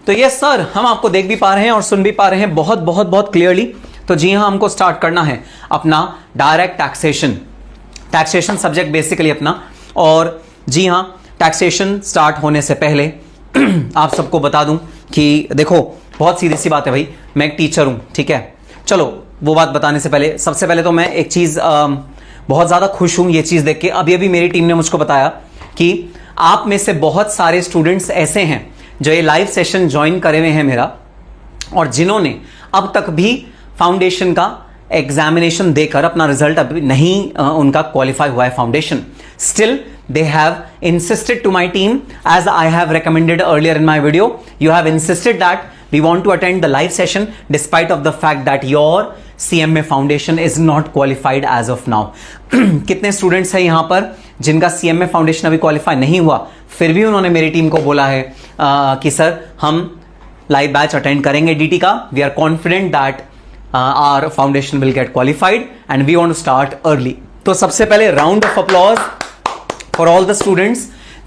तो ये सर हम आपको देख भी पा रहे हैं और सुन भी पा रहे हैं बहुत बहुत बहुत क्लियरली। तो जी हाँ, हमको स्टार्ट करना है अपना डायरेक्ट टैक्सेशन सब्जेक्ट बेसिकली अपना। और जी हाँ, टैक्सेशन स्टार्ट होने से पहले आप सबको बता दूं कि देखो बहुत सीधी सी बात है भाई, मैं एक टीचर हूं, ठीक है। चलो वो बात बताने से पहले सबसे पहले तो मैं एक चीज बहुत ज्यादा खुश हूं ये चीज देख के। अभी अभी मेरी टीम ने मुझको बताया कि आप में से बहुत सारे स्टूडेंट्स ऐसे हैं जो ये लाइव सेशन ज्वाइन करे हुए हैं मेरा, और जिन्होंने अब तक भी फाउंडेशन का एग्जामिनेशन देकर अपना रिजल्ट अभी नहीं उनका क्वालिफाई हुआ है foundation. Still they have insisted to my team, as I have recommended earlier in my video, you have insisted that we want to attend the live session despite of the fact that your CMA foundation is not qualified as of now. कितने students हैं यहाँ पर जिनका CMA foundation अभी qualify नहीं हुआ, फिर भी उन्होंने मेरी टीम को बोला है कि सर हम लाइव बैच अटेंड करेंगे DT का। We are confident that our foundation will get qualified and we want to start early. तो सबसे पहले round of applause for all the students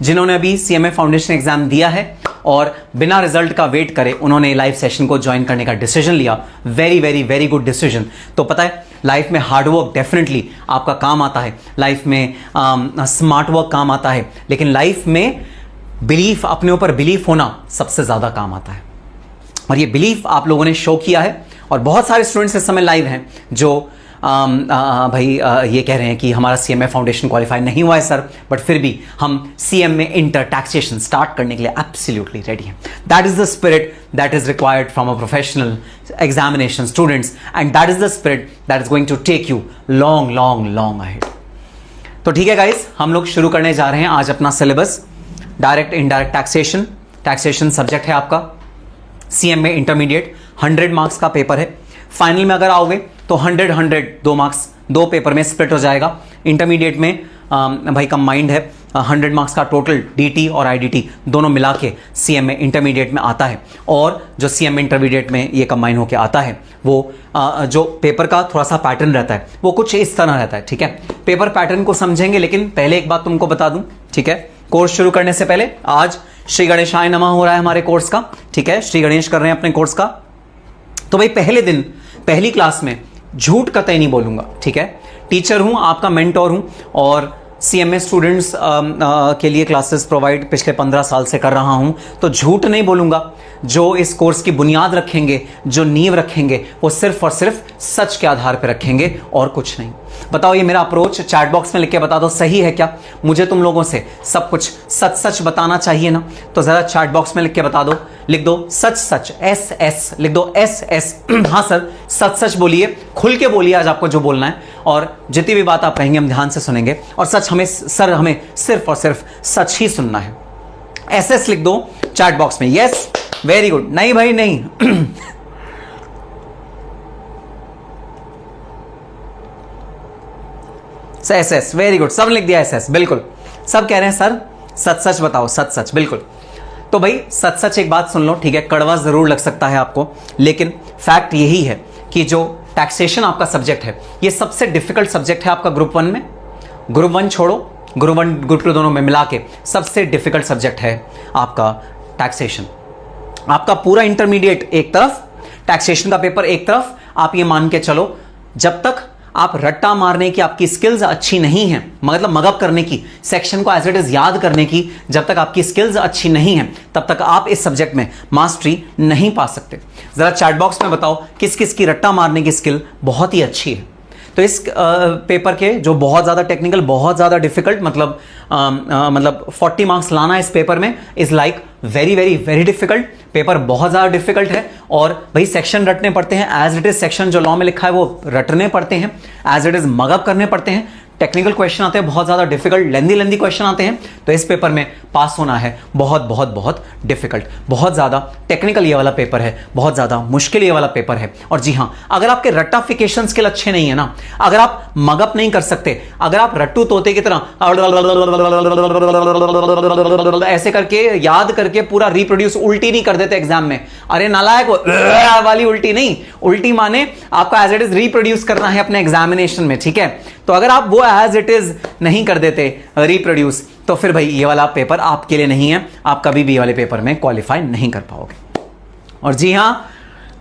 जिन्होंने अभी CMA फाउंडेशन एग्जाम दिया है और बिना रिजल्ट का वेट करे उन्होंने लाइव सेशन को ज्वाइन करने का डिसीजन लिया। Very very very good decision. तो पता है लाइफ में हार्डवर्क डेफिनेटली आपका काम आता है, लाइफ में स्मार्ट वर्क काम आता है, लेकिन लाइफ में बिलीफ, अपने ऊपर बिलीफ होना सबसे ज्यादा काम आता है। और ये बिलीफ आप लोगों ने शो किया है और बहुत सारे स्टूडेंट्स इस समय लाइव हैं जो भाई ये कह रहे हैं कि हमारा CMA फाउंडेशन क्वालिफाई नहीं हुआ है सर, बट फिर भी हम CMA इंटर टैक्सेशन स्टार्ट करने के लिए एब्सोल्युटली रेडी हैं। That is the spirit that is required from a professional examination students and that is the spirit that is going to take you long long long ahead. तो ठीक है guys, हम लोग शुरू करने जा रहे हैं आज अपना syllabus. Direct indirect taxation subject है आपका CMA इंटरमीडिएट। 100 मार्क्स का पेपर है। फाइनल में अगर आओगे तो 100 2 मार्क्स दो पेपर में स्प्लिट हो जाएगा। इंटरमीडिएट में भाई कंबाइंड है, 100 मार्क्स का टोटल DT और IDT दोनों मिला के CMA इंटरमीडिएट में आता है। और जो CMA इंटरमीडिएट में ये कंबाइन होके आता है वो जो पेपर का थोड़ा सा पैटर्न रहता है वो कुछ इस तरह रहता है, ठीक है। पेपर पैटर्न को समझेंगे, लेकिन पहले एक बात तुमको बता दूं, ठीक है। कोर्स शुरू करने से पहले आज श्री गणेशाय नमः हो रहा है हमारे कोर्स का, ठीक है। श्री गणेश कर रहे हैं अपने कोर्स का। तो भाई पहले दिन पहली क्लास में झूठ कतई नहीं बोलूंगा, ठीक है। टीचर हूं, आपका मेंटोर हूं और CMA स्टूडेंट्स के लिए क्लासेस प्रोवाइड पिछले 15 साल से कर रहा हूं, तो झूठ नहीं बोलूंगा। जो इस कोर्स की बुनियाद रखेंगे, जो नींव रखेंगे, वो सिर्फ और सिर्फ सच के आधार पर रखेंगे और कुछ नहीं। बताओ ये मेरा अप्रोच चैट बॉक्स में लिख के बता दो, सही है क्या? मुझे तुम लोगों से सब कुछ सच सच बताना चाहिए ना, तो जरा चैट बॉक्स में लिख के बता दो, लिख दो सच सच, SS लिख दो, SS। हाँ सर, सच सच बोलिए, खुल के बोलिए आज आपको जो बोलना है, और जितनी भी बात आप कहेंगे हम ध्यान से सुनेंगे। और सच हमें सर, हमें सिर्फ और सिर्फ सच ही सुनना है। SS लिख दो चैट बॉक्स में। Yes, very good. नहीं भाई नहीं। SS, वेरी गुड, सब लिख दिया SS, बिल्कुल। सब कह रहे हैं सर सच सच बताओ, सच सच, बिल्कुल। तो भाई सच सच एक बात सुन लो, ठीक है। कड़वा जरूर लग सकता है आपको, लेकिन फैक्ट यही है कि जो टैक्सेशन आपका सब्जेक्ट है ये सबसे डिफिकल्ट सब्जेक्ट है आपका ग्रुप 1 में। ग्रुप 1 छोड़ो, ग्रुप 1 ग्रुप 2 दोनों में मिला के सबसे डिफिकल्ट सब्जेक्ट है आपका टैक्सेशन। आपका पूरा इंटरमीडिएट एक तरफ, टैक्सेशन का पेपर एक तरफ। आप ये मान के चलो, जब तक आप रट्टा मारने की आपकी स्किल्स अच्छी नहीं है, मतलब मगअप करने की, सेक्शन को एज इट इज याद करने की जब तक आपकी स्किल्स अच्छी नहीं है, तब तक आप इस सब्जेक्ट में मास्टरी नहीं पा सकते। जरा चैट बॉक्स में बताओ किस किस की रट्टा मारने की स्किल बहुत ही अच्छी है। तो इस पेपर के जो बहुत ज़्यादा टेक्निकल, बहुत ज़्यादा डिफिकल्ट, मतलब 40 मार्क्स लाना इस पेपर में is like very very very difficult. Paper बहुत ज़्यादा डिफिकल्ट है और भाई सेक्शन रटने पड़ते हैं, एज इट इज सेक्शन जो लॉ में लिखा है वो रटने पड़ते हैं, एज इट इज मगअप करने पड़ते हैं। टेक्निकल क्वेश्चन आते हैं, बहुत ज़्यादा डिफिकल्ट, लेंदी क्वेश्चन आते हैं। तो इस पेपर में पास होना है बहुत बहुत बहुत डिफिकल्ट, बहुत ज़्यादा टेक्निकल ये वाला पेपर है, बहुत ज़्यादा मुश्किल ये वाला पेपर है। और जी हाँ, अगर आपके रट्टाफिकेशन स्किल अच्छे नहीं है ना, अगर आप मगअप नहीं कर सकते, अगर आप रट्टू तोते की तरह ऐसे करके याद करके पूरा रिप्रोड्यूस उल्टी नहीं कर देते एग्जाम में, अरे नालायक वाली उल्टी नहीं, उल्टी माने आपको एज इट इज रिप्रोड्यूस करना है अपने एग्जामिनेशन में, ठीक है। तो अगर आप वो एज इट इज नहीं कर देते रिप्रोड्यूस, तो फिर भाई ये वाला पेपर आपके लिए नहीं है, आप कभी भी ये वाले पेपर में क्वालिफाई नहीं कर पाओगे। और जी हां,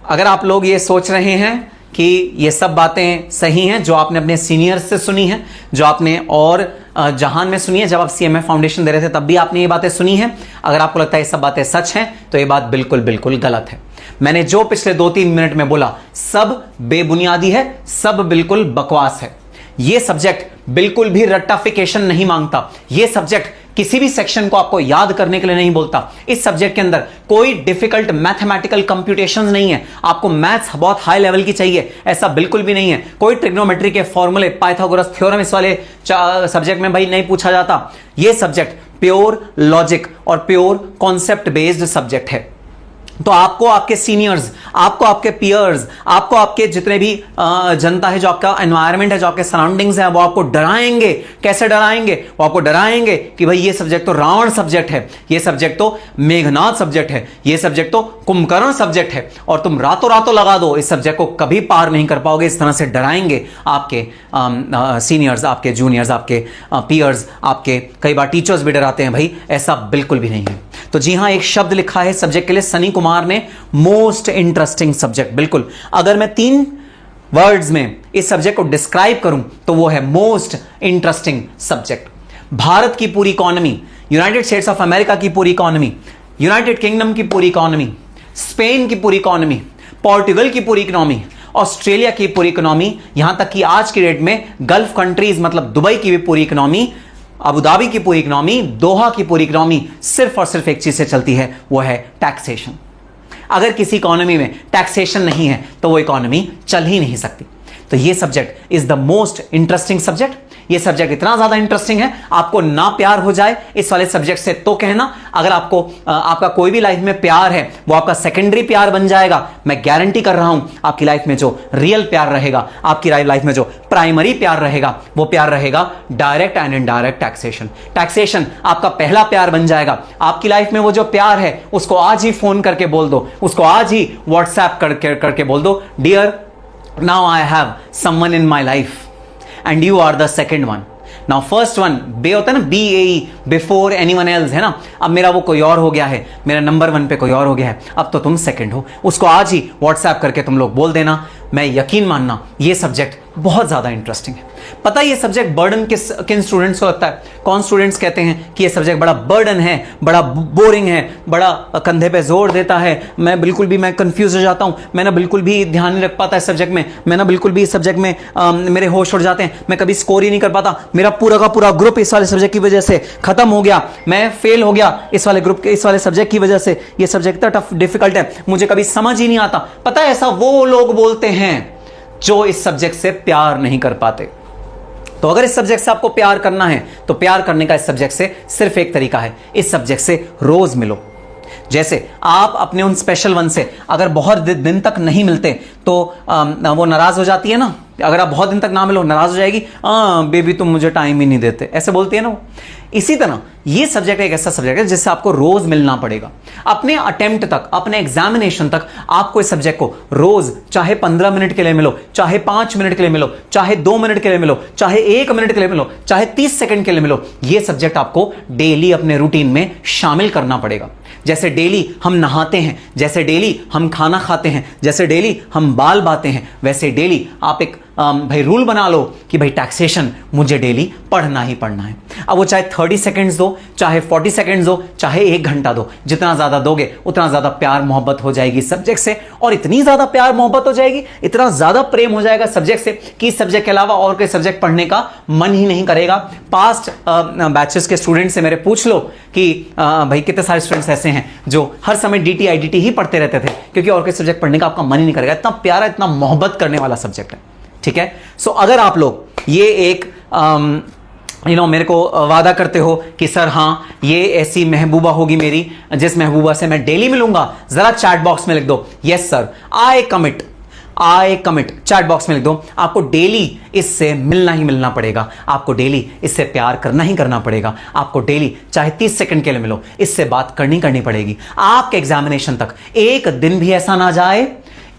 अगर आप लोग ये सोच रहे हैं कि ये सब बातें सही हैं जो आपने अपने सीनियर्स से सुनी हैं, जो आपने और जहान में सुनी है, जब आप सीएमए फाउंडेशन दे रहे थे तब भी आपने ये बातें सुनी हैं, अगर आपको लगता है ये सब बातें सच हैं तो ये बात बिल्कुल बिल्कुल गलत है। मैंने जो पिछले 2-3 मिनट में बोला सब बेबुनियादी है, सब बिल्कुल बकवास है। ये सब्जेक्ट बिल्कुल भी रट्टाफिकेशन नहीं मांगता। ये सब्जेक्ट किसी भी सेक्शन को आपको याद करने के लिए नहीं बोलता। इस सब्जेक्ट के अंदर कोई डिफिकल्ट मैथमेटिकल कंप्यूटेशंस नहीं है। आपको मैथ्स बहुत हाई लेवल की चाहिए, ऐसा बिल्कुल भी नहीं है। कोई ट्रिग्नोमेट्री के फॉर्मूले, पाइथागोरस थ्योरम इस वाले सब्जेक्ट में भाई नहीं पूछा जाता। यह सब्जेक्ट प्योर लॉजिक और प्योर कॉन्सेप्ट बेस्ड सब्जेक्ट है। तो आपको आपके सीनियर्स, आपको आपके पियर्स, आपको आपके जितने भी जनता है, जो आपका एनवायरनमेंट है, जो आपके सराउंडिंग्स हैं, वो आपको डराएंगे। कैसे डराएंगे? वो आपको डराएंगे कि भाई ये सब्जेक्ट तो रावण सब्जेक्ट है, ये सब्जेक्ट तो मेघनाद सब्जेक्ट है, ये सब्जेक्ट तो कुंभकर्ण सब्जेक्ट है, और तुम रातों रातों लगा दो, इस सब्जेक्ट को कभी पार नहीं कर पाओगे। इस तरह से डराएंगे आपके सीनियर्स, आपके जूनियर्स, आपके पियर्स, आपके कई बार टीचर्स भी डराते हैं। भाई ऐसा बिल्कुल भी नहीं है। तो जी हां, एक शब्द लिखा है सब्जेक्ट के लिए सनी कुमार ने, मोस्ट इंटरेस्टिंग सब्जेक्ट। बिल्कुल, अगर मैं 3 वर्ड्स में इस सब्जेक्ट को डिस्क्राइब करूं तो वो है मोस्ट इंटरेस्टिंग सब्जेक्ट। भारत की पूरी economy, United states of America की पूरी इकोनॉमी, यूनाइटेड किंगडम की पूरी इकोनॉमी, स्पेन की पूरी इकोनॉमी, पोर्टुगल की पूरी इकोनॉमी, ऑस्ट्रेलिया की पूरी इकोनॉमी, यहां तक कि आज की डेट में गल्फ कंट्रीज मतलब दुबई की भी पूरी इकोनॉमी, अबू धाबी की पूरी इकोनॉमी, दोहा की पूरी इकोनॉमी सिर्फ और सिर्फ एक चीज से चलती है, वो है टैक्सेशन। अगर किसी इकोनॉमी में टैक्सेशन नहीं है तो वो इकोनॉमी चल ही नहीं सकती। तो ये subject is the most interesting subject. ये सब्जेक्ट इतना ज्यादा इंटरेस्टिंग है, आपको ना प्यार हो जाए इस वाले सब्जेक्ट से तो कहना। अगर आपको आपका कोई भी लाइफ में प्यार है, वो आपका सेकेंडरी प्यार बन जाएगा। मैं गारंटी कर रहा हूं, आपकी लाइफ में जो रियल प्यार रहेगा, आपकी लाइफ में जो प्राइमरी प्यार रहेगा, वो प्यार रहेगा direct and indirect taxation. Taxation आपका पहला प्यार बन जाएगा। आपकी लाइफ में वो जो प्यार है, उसको आज ही फोन करके बोल दो, उसको आज ही व्हाट्सएप करके बोल दो, dear, now I have someone in my life and you are the second one. Now first one बे होता है ना, BAE, before anyone else, है ना। अब मेरा वो कोई और हो गया है, मेरा नंबर 1 पे कोई और हो गया है, अब तो तुम सेकंड हो। उसको आज ही व्हाट्सएप करके तुम लोग बोल देना। मैं यकीन मानना ये सब्जेक्ट बहुत ज्यादा इंटरेस्टिंग है। पता है ये सब्जेक्ट बर्डन किन स्टूडेंट्स को लगता है? कौन स्टूडेंट्स कहते हैं कि ये सब्जेक्ट बड़ा बर्डन है, बड़ा बोरिंग है, बड़ा कंधे पे जोर देता है, मैं कंफ्यूज हो जाता हूं, मैं ना बिल्कुल भी ध्यान नहीं रख पाता इस सब्जेक्ट में, मैं ना बिल्कुल भी इस सब्जेक्ट में मेरे होश उड़ जाते हैं, मैं कभी स्कोर ही नहीं कर पाता, मेरा पूरा का पूरा ग्रुप इस वाले सब्जेक्ट की वजह से खत्म हो गया, मैं फेल हो गया इस वाले ग्रुप के, इस वाले सब्जेक्ट की वजह से, ये सब्जेक्ट इतना टफ डिफिकल्ट है, मुझे कभी समझ ही नहीं आता। पता है ऐसा वो लोग बोलते हैं जो इस सब्जेक्ट से प्यार नहीं कर पाते। तो अगर इस सब्जेक्ट से आपको प्यार करना है तो प्यार करने का इस सब्जेक्ट से सिर्फ एक तरीका है, इस सब्जेक्ट से रोज मिलो। जैसे आप अपने उन स्पेशल वन से अगर बहुत दिन तक नहीं मिलते तो वो नाराज हो जाती है ना। अगर आप बहुत दिन तक ना मिलो, नाराज हो जाएगी, बेबी तुम मुझे टाइम ही नहीं देते, ऐसे बोलती है ना वो। इसी तरह ये सब्जेक्ट एक ऐसा सब्जेक्ट है जिससे आपको रोज मिलना पड़ेगा। अपने अटेम्प्ट तक, अपने एग्जामिनेशन तक आपको इस सब्जेक्ट को रोज, चाहे 15 मिनट के लिए मिलो, चाहे 5 मिनट के लिए मिलो, चाहे 2 मिनट के लिए मिलो, चाहे 1 मिनट के लिए मिलो, चाहे 30 सेकंड के लिए मिलो, ये सब्जेक्ट आपको डेली अपने रूटीन में शामिल करना पड़ेगा। जैसे डेली हम नहाते हैं, जैसे डेली हम खाना खाते हैं, जैसे डेली हम बाल बाते हैं, वैसे डेली आप एक भाई रूल बना लो कि भाई टैक्सेशन मुझे डेली पढ़ना ही पढ़ना है। अब वो चाहे 30 सेकंड्स दो, चाहे 40 सेकंड्स दो, चाहे 1 घंटा दो, जितना ज्यादा दोगे उतना ज्यादा प्यार मोहब्बत हो जाएगी सब्जेक्ट से, और इतनी ज्यादा प्यार मोहब्बत हो जाएगी, इतना ज्यादा प्रेम हो जाएगा सब्जेक्ट से कि इस सब्जेक्ट के अलावा और कोई सब्जेक्ट पढ़ने का मन ही नहीं करेगा। पास्ट बैचेस के स्टूडेंट से मेरे पूछ लो कि भाई कितने सारे स्टूडेंट्स ऐसे हैं जो हर समय DT IDT ही पढ़ते रहते थे, क्योंकि और कोई सब्जेक्ट पढ़ने का आपका मन ही नहीं करेगा। इतना प्यारा, इतना मोहब्बत करने वाला सब्जेक्ट है। ठीक है, सो अगर आप लोग ये एक मेरे को वादा करते हो कि सर हाँ ये ऐसी महबूबा होगी मेरी जिस महबूबा से मैं डेली मिलूंगा, जरा चैट बॉक्स में लिख दो yes sir, I commit, chat box में लिख दो। आपको डेली इससे मिलना ही मिलना पड़ेगा, आपको डेली इससे प्यार करना ही करना पड़ेगा, आपको डेली चाहे 30 सेकंड के लिए मिलो, इससे बात करनी पड़ेगी। आपके एग्जामिनेशन तक एक दिन भी ऐसा ना जाए,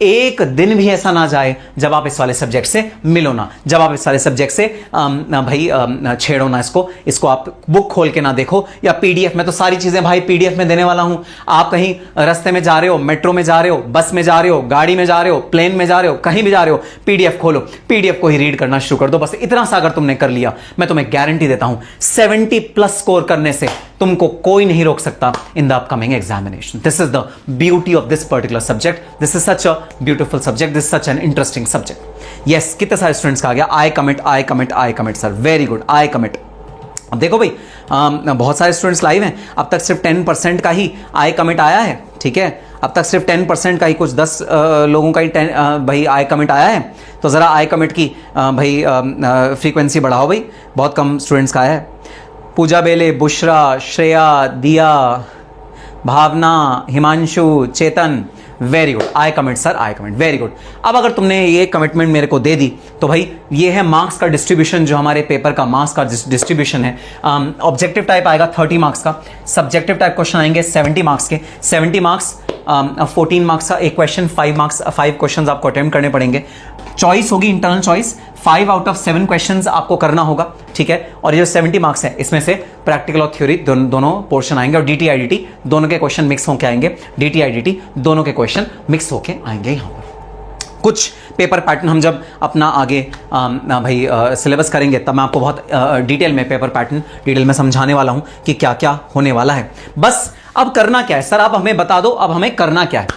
एक दिन भी ऐसा ना जाए जब आप इस वाले सब्जेक्ट से मिलो ना, जब आप इस वाले सब्जेक्ट से भाई छेड़ो ना इसको आप बुक खोल के ना देखो या पीडीएफ में। तो सारी चीजें भाई पीडीएफ में देने वाला हूं। आप कहीं रास्ते में जा रहे हो, मेट्रो में जा रहे हो, बस में जा रहे हो, गाड़ी में जा रहे हो, प्लेन में जा रहे हो, कहीं भी जा रहे हो, पीडीएफ खोलो, पीडीएफ को ही रीड करना शुरू कर दो। बस इतना सा अगर तुमने कर लिया, मैं तुम्हें गारंटी देता हूं 70+ स्कोर करने से तुमको कोई नहीं रोक सकता in the upcoming examination. This is the beauty of this particular subject. This is such a beautiful subject, this such an interesting subject. Yes, कितने सारे स्टूडेंट्स का आ गया I commit, I commit, I commit sir, very good, I commit. अब देखो भाई, बहुत सारे students live हैं, अब तक सिर्फ 10% का ही आई कमिट आया है, ठीक है। अब तक सिर्फ 10% का ही, कुछ 10 लोगों का ही भाई आई कमिट आया है। तो ज़रा आई कमिट की भाई फ्रीक्वेंसी बढ़ाओ भाई, बहुत कम स्टूडेंट्स का आया है। पूजा बेले, Bushra, Shreya, Diya, Bhavna, Himanshu, Chetan, very good, I commit sir, I commit, very good. अब अगर तुमने ये कमिटमेंट मेरे को दे दी तो भाई ये है मार्क्स का डिस्ट्रीब्यूशन, जो हमारे पेपर का मार्क्स का डिस्ट्रीब्यूशन है। ऑब्जेक्टिव टाइप आएगा 30 मार्क्स का, सब्जेक्टिव टाइप क्वेश्चन आएंगे 70 मार्क्स के, 70 मार्क्स 14 मार्क्स का एक क्वेश्चन, 5 क्वेश्चन आपको अटेम्प्ट करने पड़ेंगे। चॉइस होगी, internal choice, 5 out of 7 questions आपको करना होगा, ठीक है। और ये जो 70 मार्क्स है इसमें से प्रैक्टिकल और थ्योरी दोनों पोर्शन आएंगे, और डीटी आईडीटी दोनों के क्वेश्चन मिक्स होकर आएंगे, डीटी आईडीटी दोनों के क्वेश्चन मिक्स होके आएंगे। यहाँ पर कुछ पेपर पैटर्न हम जब अपना आगे भाई सिलेबस करेंगे तब मैं आपको बहुत डिटेल में पेपर पैटर्न डिटेल में समझाने वाला हूं कि क्या क्या होने वाला है। बस अब करना क्या है सर, आप हमें बता दो अब हमें करना क्या है।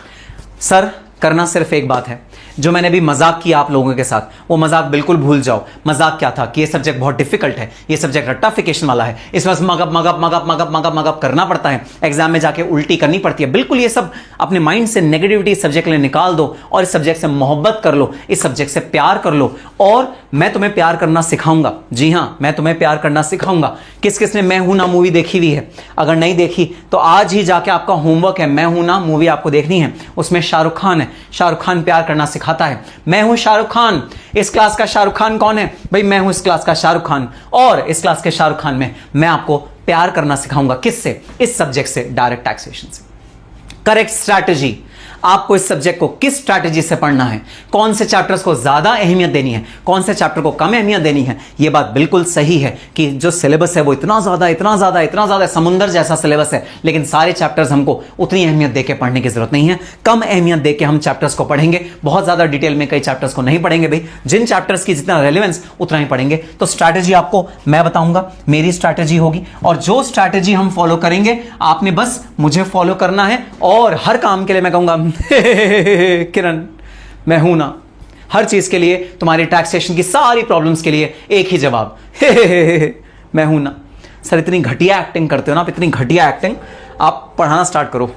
सर करना सिर्फ एक बात है, जो मैंने भी मजाक किया आप लोगों के साथ, वो मजाक बिल्कुल भूल जाओ। मजाक क्या था कि ये सब्जेक्ट बहुत डिफिकल्ट है, ये सब्जेक्ट रट्टाफिकेशन वाला है, इसमें mug up mug up mug up mug up mug up mug up करना पड़ता है, एग्जाम में जाके उल्टी करनी पड़ती है। बिल्कुल ये सब अपने माइंड से नेगेटिविटी सब्जेक्ट के लिए निकाल दो और इस सब्जेक्ट से मोहब्बत कर लो, इस सब्जेक्ट से प्यार कर लो। और मैं तुम्हें प्यार करना सिखाऊंगा, जी हाँ मैं तुम्हें प्यार करना सिखाऊंगा। किस किस ने मैं हूं ना मूवी देखी हुई है? अगर नहीं देखी तो आज ही जाके आपका होमवर्क है, मैं हूं ना मूवी आपको देखनी है। उसमें शाहरुख खान है, शाहरुख खान प्यार करना सिखाता है। मैं हूं शाहरुख खान, इस क्लास का शाहरुख खान कौन है भाई? मैं हूं इस क्लास का शाहरुख खान, और इस क्लास के शाहरुख खान में मैं आपको प्यार करना सिखाऊंगा। किससे? इस सब्जेक्ट से, डायरेक्ट टैक्सेशन से। करेक्ट स्ट्रैटेजी, आपको इस सब्जेक्ट को किस स्ट्रैटेजी से पढ़ना है, कौन से चैप्टर्स को ज्यादा अहमियत देनी है, कौन से चैप्टर को कम अहमियत देनी है। यह बात बिल्कुल सही है कि जो सिलेबस है वो इतना ज्यादा समुंदर जैसा सिलेबस है, लेकिन सारे चैप्टर्स हमको उतनी अहमियत देके पढ़ने की जरूरत नहीं है। कम अहमियत देके हम चैप्टर्स को पढ़ेंगे, बहुत ज्यादा डिटेल में कई चैप्टर्स को नहीं पढ़ेंगे भाई। जिन चैप्टर्स की जितना रेलेवेंस उतना ही पढ़ेंगे। तो स्ट्रैटेजी आपको मैं बताऊंगा, मेरी स्ट्रैटेजी होगी, और जो स्ट्रैटेजी हम फॉलो करेंगे आपने बस मुझे फॉलो करना है। और हर काम के लिए मैं कहूंगा किरण मैं हूं ना, हर चीज के लिए, तुम्हारी टैक्सेशन की सारी प्रॉब्लम्स के लिए एक ही जवाब, मैं हूं ना। सर इतनी घटिया एक्टिंग करते हो ना आप, इतनी घटिया एक्टिंग। आप पढ़ाना स्टार्ट करो।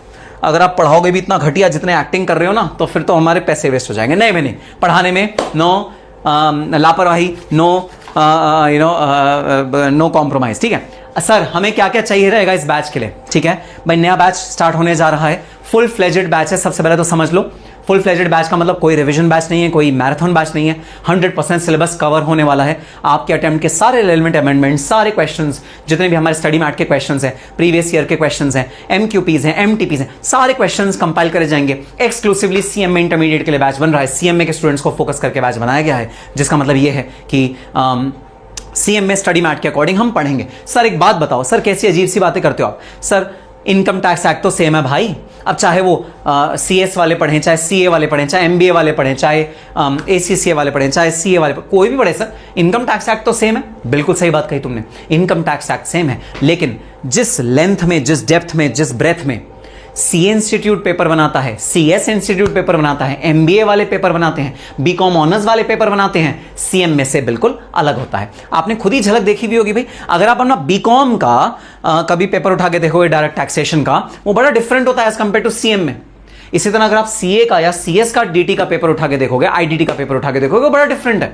अगर आप पढ़ाओगे भी इतना घटिया जितने एक्टिंग कर रहे हो ना, तो फिर तो हमारे पैसे वेस्ट हो जाएंगे। नहीं मैंने पढ़ाने में नो लापरवाही, नो नो कॉम्प्रोमाइज, ठीक है। सर हमें क्या क्या चाहिए रहेगा इस बैच के लिए? ठीक है भाई, नया बैच स्टार्ट होने जा रहा है, फुल फ्लेजेड बैच है। सबसे पहले तो समझ लो, फुल फ्लेजेड बैच का मतलब कोई रिवीजन बैच नहीं है, कोई मैराथन बैच नहीं है। 100% सिलेबस कवर होने वाला है। आपके अटेम्प्ट के सारे रेलेवेंट अमेंडमेंट, सारे क्वेश्चंस, जितने भी हमारे स्टडी मैट के क्वेश्चंस हैं, प्रीवियस ईयर के क्वेश्चंस हैं, एमक्यूपीज हैं, एमटीपीज हैं, सारे क्वेश्चंस कंपाइल करे जाएंगे। एक्सक्लूसिवली सीएमए इंटरमीडिएट के लिए बैच बन रहा है, सीएमए के स्टूडेंट्स को फोकस करके बैच बनाया गया है, जिसका मतलब ये है कि सीएम में स्टडी मैट के अकॉर्डिंग हम पढ़ेंगे। सर एक बात बताओ, सर कैसी अजीब सी बातें करते हो आप? सर इनकम टैक्स एक्ट तो सेम है भाई। अब चाहे वो सीएस वाले पढ़ें, चाहे सीए वाले पढ़ें, चाहे एमबीए वाले पढ़ें, चाहे एसीसीए वाले पढ़ें, चाहे सीए वाले पढ़ें, कोई भी पढ़े, सर इनकम टैक्स एक्ट तो सेम है। बिल्कुल सही बात कही तुमने, इनकम टैक्स एक्ट सेम है, लेकिन जिस लेंथ में, जिस डेप्थ में, जिस ब्रेथ में सीए इंस्टीट्यूट पेपर बनाता है, सीएस इंस्टीट्यूट पेपर बनाता है, एमबीए वाले पेपर बनाते हैं, बीकॉम ऑनर्स वाले पेपर बनाते हैं, सीएम में से बिल्कुल अलग होता है। आपने खुद ही झलक देखी भी होगी भाई। अगर आप अपना बीकॉम का कभी पेपर उठा के देखोगे डायरेक्ट टैक्सेशन का, वो बड़ा डिफरेंट होता है एज कंपेयर टू सीएम में। इसी तरह अगर आप सीए का या सीएस का डीटी का पेपर उठा के देखोगे, आईडीटी का पेपर उठा के देखोगे, वो बड़ा डिफरेंट है।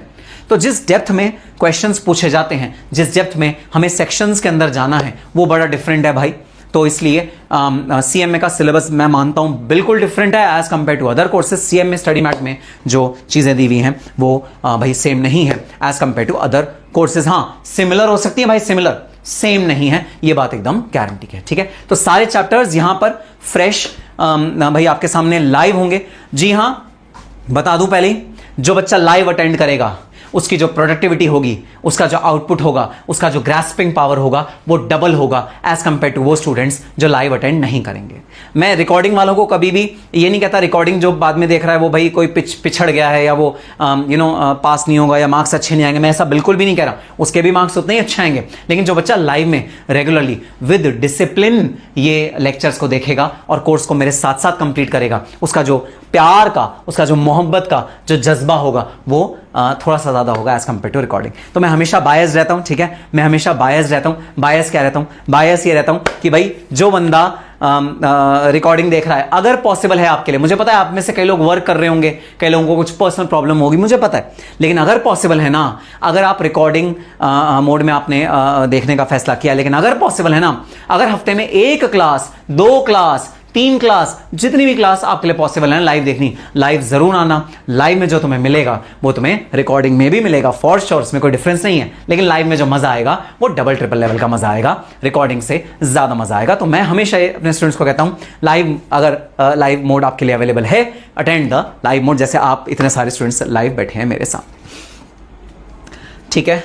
तो जिस डेप्थ में क्वेश्चंस पूछे जाते हैं, जिस डेप्थ में हमें सेक्शंस के अंदर जाना है, वो बड़ा डिफरेंट है भाई। तो इसलिए सीएमए का सिलेबस मैं मानता हूं बिल्कुल डिफरेंट है as compare to other courses. CMA study mat में जो चीजें दी हुई हैं वो भाई सेम नहीं है as compare to other courses. हाँ सिमिलर हो सकती है भाई, सिमिलर, सेम नहीं है, ये बात एकदम गारंटी है, ठीक है। तो सारे चैप्टर्स यहां पर फ्रेश भाई आपके सामने लाइव होंगे। जी हाँ, बता दूं पहले, जो बच्चा लाइव अटेंड करेगा उसकी जो प्रोडक्टिविटी होगी, उसका जो आउटपुट होगा, उसका जो ग्रास्पिंग पावर होगा वो डबल होगा एज कंपेयर टू वो स्टूडेंट्स जो लाइव अटेंड नहीं करेंगे। मैं रिकॉर्डिंग वालों को कभी भी ये नहीं कहता रिकॉर्डिंग जो बाद में देख रहा है वो भाई कोई पिछड़ गया है या वो पास नहीं होगा या मार्क्स अच्छे नहीं आएंगे, मैं ऐसा बिल्कुल भी नहीं कह रहा। उसके भी मार्क्स उतने ही अच्छे आएंगे, लेकिन जो बच्चा लाइव में रेगुलरली विद डिसिप्लिन ये लेक्चर्स को देखेगा और कोर्स को मेरे साथ साथ कंप्लीट करेगा, उसका जो प्यार का, उसका जो मोहब्बत का जो जज्बा होगा वो थोड़ा सा ज्यादा होगा एज कंपेयर टू रिकॉर्डिंग। तो मैं हमेशा बायस रहता हूं, ठीक है, मैं हमेशा बायस रहता हूं। बायस क्या रहता हूं? बायस ये रहता हूं कि भाई जो बंदा रिकॉर्डिंग देख रहा है, अगर पॉसिबल है आपके लिए, मुझे पता है आप में से कई लोग वर्क कर रहे होंगे, कई लोगों को कुछ पर्सनल प्रॉब्लम होगी, मुझे पता है, लेकिन अगर पॉसिबल है ना, अगर आप रिकॉर्डिंग मोड में आपने देखने का फैसला किया, लेकिन अगर पॉसिबल है ना, अगर हफ्ते में 1 क्लास, 2 क्लास, 3 क्लास, जितनी भी क्लास आपके लिए पॉसिबल है लाइव देखनी, लाइव जरूर आना। लाइव में जो तुम्हें मिलेगा वो तुम्हें रिकॉर्डिंग में भी मिलेगा फॉर श्योर, इसमें कोई डिफरेंस नहीं है, लेकिन लाइव में जो मजा आएगा वो डबल ट्रिपल लेवल का मजा आएगा, रिकॉर्डिंग से ज्यादा मजा आएगा। तो मैं हमेशा अपने स्टूडेंट्स को कहता हूं लाइव, अगर लाइव मोड आपके लिए अवेलेबल है, अटेंड द लाइव मोड, जैसे आप इतने सारे स्टूडेंट्स लाइव बैठे हैं मेरे साथ, ठीक है।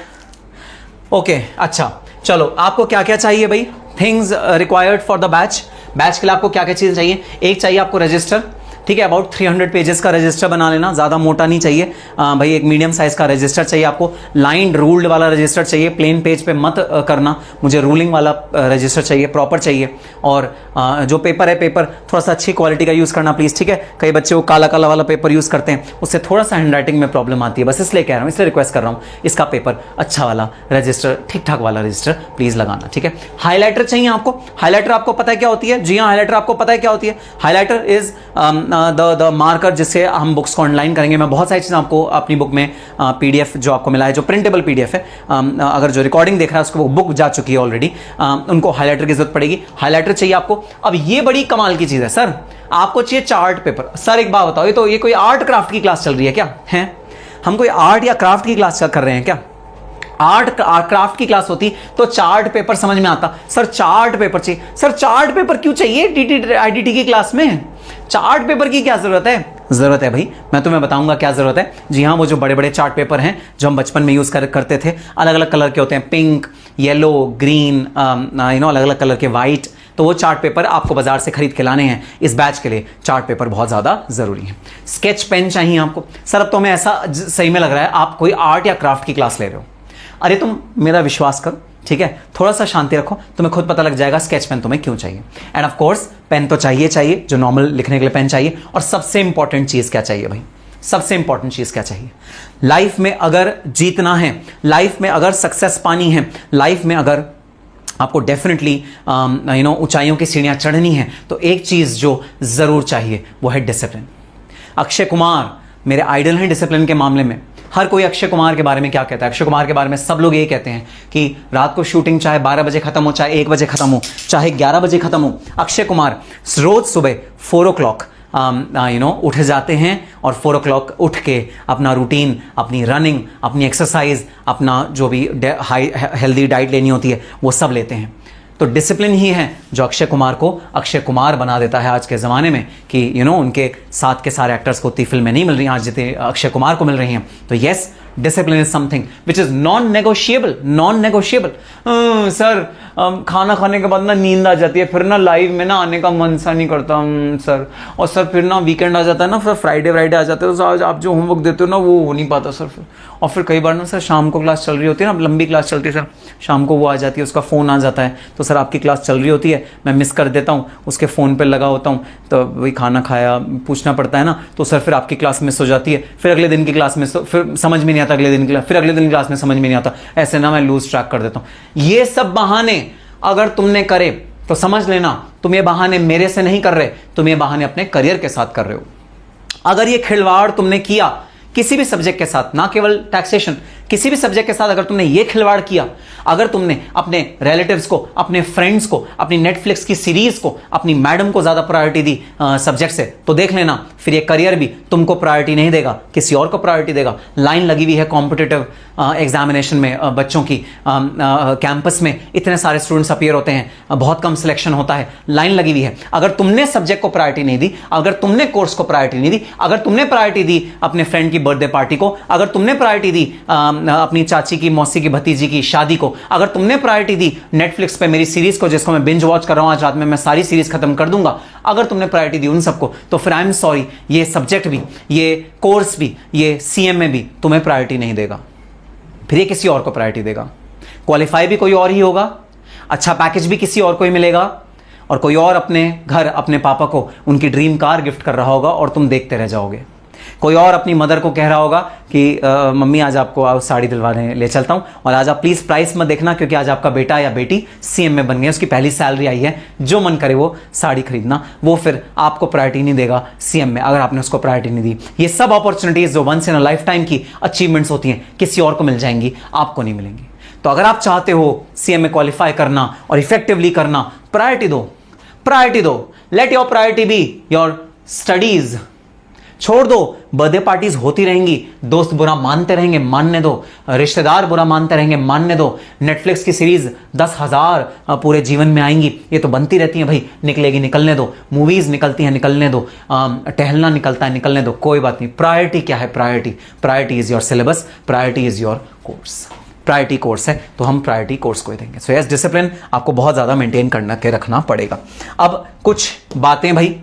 ओके, अच्छा चलो, आपको क्या क्या चाहिए भाई? Things required for the batch के लिए आपको क्या क्या चीज़ चाहिए? एक चाहिए आपको रजिस्टर, ठीक है, अबाउट 300 पेजेस का रजिस्टर बना लेना, ज़्यादा मोटा नहीं चाहिए भाई, एक मीडियम साइज का रजिस्टर चाहिए आपको। लाइंड रूल्ड वाला रजिस्टर चाहिए, प्लेन पेज पे मत करना, मुझे रूलिंग वाला रजिस्टर चाहिए, प्रॉपर चाहिए। और जो पेपर है, पेपर थोड़ा सा अच्छी क्वालिटी का यूज़ करना प्लीज़, ठीक है। कई बच्चे वो काला काला वाला पेपर यूज़ करते हैं, उससे थोड़ा सा हैंडराइटिंग में प्रॉब्लम आती है, बस इसलिए कह रहा हूँ, इसलिए रिक्वेस्ट कर रहा हूँ, इसका पेपर अच्छा वाला रजिस्टर, ठीक ठाक वाला रजिस्टर प्लीज़ लगाना, ठीक है। हाईलाइटर चाहिए आपको। हाईलाइटर आपको पता है क्या होती है? जी हाँ, हाईलाइटर आपको पता है क्या होती है? हाईलाइटर इज द मार्कर जिससे हम बुक्स को अंडरलाइन करेंगे। मैं बहुत सारी चीज़ें आपको अपनी बुक में पीडीएफ जो आपको मिला है, जो प्रिंटेबल पीडीएफ है, अगर जो रिकॉर्डिंग देख रहा है उसको वो बुक जा चुकी है ऑलरेडी, उनको हाईलाइटर की जरूरत पड़ेगी। हाईलाइटर चाहिए आपको। अब ये बड़ी कमाल की चीज़ है सर, आपको चाहिए चार्ट पेपर। सर एक बात बताओ, ये कोई आर्ट क्राफ्ट की क्लास चल रही है क्या? है, हम कोई आर्ट या क्राफ्ट की क्लास कर रहे हैं क्या? आर्ट क्राफ्ट की क्लास होती तो चार्ट पेपर समझ में आता। सर चार्ट पेपर चाहिए। सर चार्ट पेपर क्यों चाहिए आईडीटी की क्लास में? चार्ट पेपर की क्या जरूरत है? जरूरत है भाई, मैं तुम्हें बताऊंगा क्या जरूरत है। जी हाँ, वो जो बड़े बड़े चार्ट पेपर हैं जो हम बचपन में यूज करते थे, अलग अलग कलर के होते हैं, पिंक, येलो, ग्रीन, अलग अलग कलर के, वाइट, तो वो चार्ट पेपर आपको बाजार से खरीद के लाने हैं। इस बैच के लिए चार्ट पेपर बहुत ज्यादा जरूरी है। स्केच पेन चाहिए आपको। सर अब तो हमें ऐसा सही में लग रहा है आप कोई आर्ट या क्राफ्ट की क्लास ले रहे हो। अरे तुम मेरा विश्वास करो, ठीक है, थोड़ा सा शांति रखो, तुम्हें खुद पता लग जाएगा स्केच पेन तुम्हें क्यों चाहिए। एंड ऑफ कोर्स पेन तो चाहिए, जो नॉर्मल लिखने के लिए पेन चाहिए। और सबसे इंपॉर्टेंट चीज क्या चाहिए भाई? सबसे इंपॉर्टेंट चीज क्या चाहिए? लाइफ में अगर जीतना है, लाइफ में अगर सक्सेस पानी है, लाइफ में अगर आपको डेफिनेटली ऊंचाइयों की सीढ़ियां चढ़नी है, तो एक चीज जो जरूर चाहिए वो है डिसिप्लिन। अक्षय कुमार मेरे आइडल हैं डिसिप्लिन के मामले में। हर कोई अक्षय कुमार के बारे में क्या कहता है? अक्षय कुमार के बारे में सब लोग ये कहते हैं कि रात को शूटिंग चाहे 12 बजे खत्म हो, चाहे 1 बजे खत्म हो, चाहे 11 बजे खत्म हो, अक्षय कुमार रोज सुबह 4 o'clock उठ जाते हैं और 4 o'clock उठ के अपना रूटीन, अपनी रनिंग, अपनी एक्सरसाइज, अपना जो भी हेल्दी डाइट लेनी होती है वो सब लेते हैं। तो डिसिप्लिन ही है जो अक्षय कुमार को अक्षय कुमार बना देता है आज के ज़माने में कि उनके साथ के सारे एक्टर्स को उतनी फिल्में नहीं मिल रही आज जितने अक्षय कुमार को मिल रही हैं। तो yes, discipline is something which is non negotiable. Sir खाना खाने के बाद ना नींद आ जाती है, फिर ना लाइव में ना आने का मन सा नहीं करता सर, और सर फिर ना वीकेंड आ जाता है ना, फिर फ्राइडे आ जाता है, तो आज आप जो होमवर्क देते हो ना वो हो नहीं पाता सर फिर। और फिर कई बार ना सर शाम को क्लास चल रही होती है ना, लंबी क्लास चलती है सर, शाम को वो आ जाती है, उसका फ़ोन आ जाता है, तो सर आपकी क्लास चल रही होती है, मैं मिस कर देता हूँ, उसके फ़ोन पर लगा होता हूँ, तो वही खाना खाया पूछना पड़ता है ना, तो सर फिर आपकी क्लास मिस हो जाती है, फिर अगले दिन की क्लास में फिर समझ में नहीं आता, अगले दिन की फिर अगले दिन क्लास में समझ में नहीं आता, ऐसे ना मैं लूज ट्रैक कर देता हूँ। ये सब बहाने अगर तुमने करे तो समझ लेना तुम ये बहाने मेरे से नहीं कर रहे, तुम ये बहाने अपने करियर के साथ कर रहे हो। अगर ये खिलवाड़ तुमने किया किसी भी सब्जेक्ट के साथ, ना केवल टैक्सेशन, किसी भी सब्जेक्ट के साथ अगर तुमने ये खिलवाड़ किया, अगर तुमने अपने रिलेटिव्स को, अपने फ्रेंड्स को, अपनी नेटफ्लिक्स की सीरीज को, अपनी मैडम को ज्यादा प्रायोरिटी दी सब्जेक्ट से, तो देख लेना फिर ये करियर भी तुमको प्रायोरिटी नहीं देगा, किसी और को प्रायोरिटी देगा। लाइन लगी हुई है कॉम्पिटिटिव एग्जामिनेशन में बच्चों की, कैंपस में इतने सारे स्टूडेंट्स अपीयर होते हैं, बहुत कम सिलेक्शन होता है, लाइन लगी हुई है। अगर तुमने सब्जेक्ट को प्रायोरिटी नहीं दी, अगर तुमने कोर्स को प्रायोरिटी नहीं दी, अगर तुमने प्रायोरिटी दी अपने फ्रेंड की बर्थडे पार्टी को, अगर तुमने प्रायोरिटी दी अपनी चाची की, मौसी की, भतीजी की शादी को, अगर तुमने प्रायोरिटी दी नेटफ्लिक्स पे मेरी सीरीज को जिसको मैं बिंज वॉच कर रहा हूं, आज रात में मैं सारी सीरीज खत्म कर दूंगा, अगर तुमने प्रायोरिटी दी उन सबको, तो फिर आई एम सॉरी, ये सब्जेक्ट भी, ये कोर्स भी, ये सीएमए भी तुम्हें प्रायोरिटी नहीं देगा, फिर ये किसी और को प्रायोरिटी देगा। क्वालिफाई भी कोई और ही होगा, अच्छा पैकेज भी किसी और को ही मिलेगा, और कोई और अपने घर अपने पापा को उनकी ड्रीम कार गिफ्ट कर रहा होगा और तुम देखते रह जाओगे। कोई और अपनी मदर को कह रहा होगा कि मम्मी आज आपको साड़ी दिलवाने ले चलता हूं, और आज आप प्लीज प्राइस मत देखना क्योंकि आज आपका बेटा या बेटी सीएम में बन गया, उसकी पहली सैलरी आई है, जो मन करे वो साड़ी खरीदना। वो फिर आपको प्रायोरिटी नहीं देगा सीएम में, अगर आपने उसको प्रायोरिटी नहीं दी। ये सब अपॉर्चुनिटीज जो once in a lifetime की अचीवमेंट्स होती हैं, किसी और को मिल जाएंगी, आपको नहीं मिलेंगी। तो अगर आप चाहते हो सीएम में क्वालिफाई करना और इफेक्टिवली करना, प्रायोरिटी दो, प्रायोरिटी दो। Let your priority be your studies. छोड़ दो, बर्थडे पार्टीज होती रहेंगी, दोस्त बुरा मानते रहेंगे, मानने दो, रिश्तेदार बुरा मानते रहेंगे, मानने दो, नेटफ्लिक्स की सीरीज 10,000 पूरे जीवन में आएंगी, ये तो बनती रहती है भाई, निकलेगी निकलने दो, मूवीज निकलती हैं निकलने दो, टहलना निकलता है निकलने दो, कोई बात नहीं। प्रायोरिटी क्या है? Priority is your syllabus, priority is your course. Priority course है तो हम प्रायोरिटी कोर्स को ही देंगे। सो यस, डिसिप्लिन आपको बहुत ज़्यादा मेंटेन करना के रखना पड़ेगा। अब कुछ बातें भाई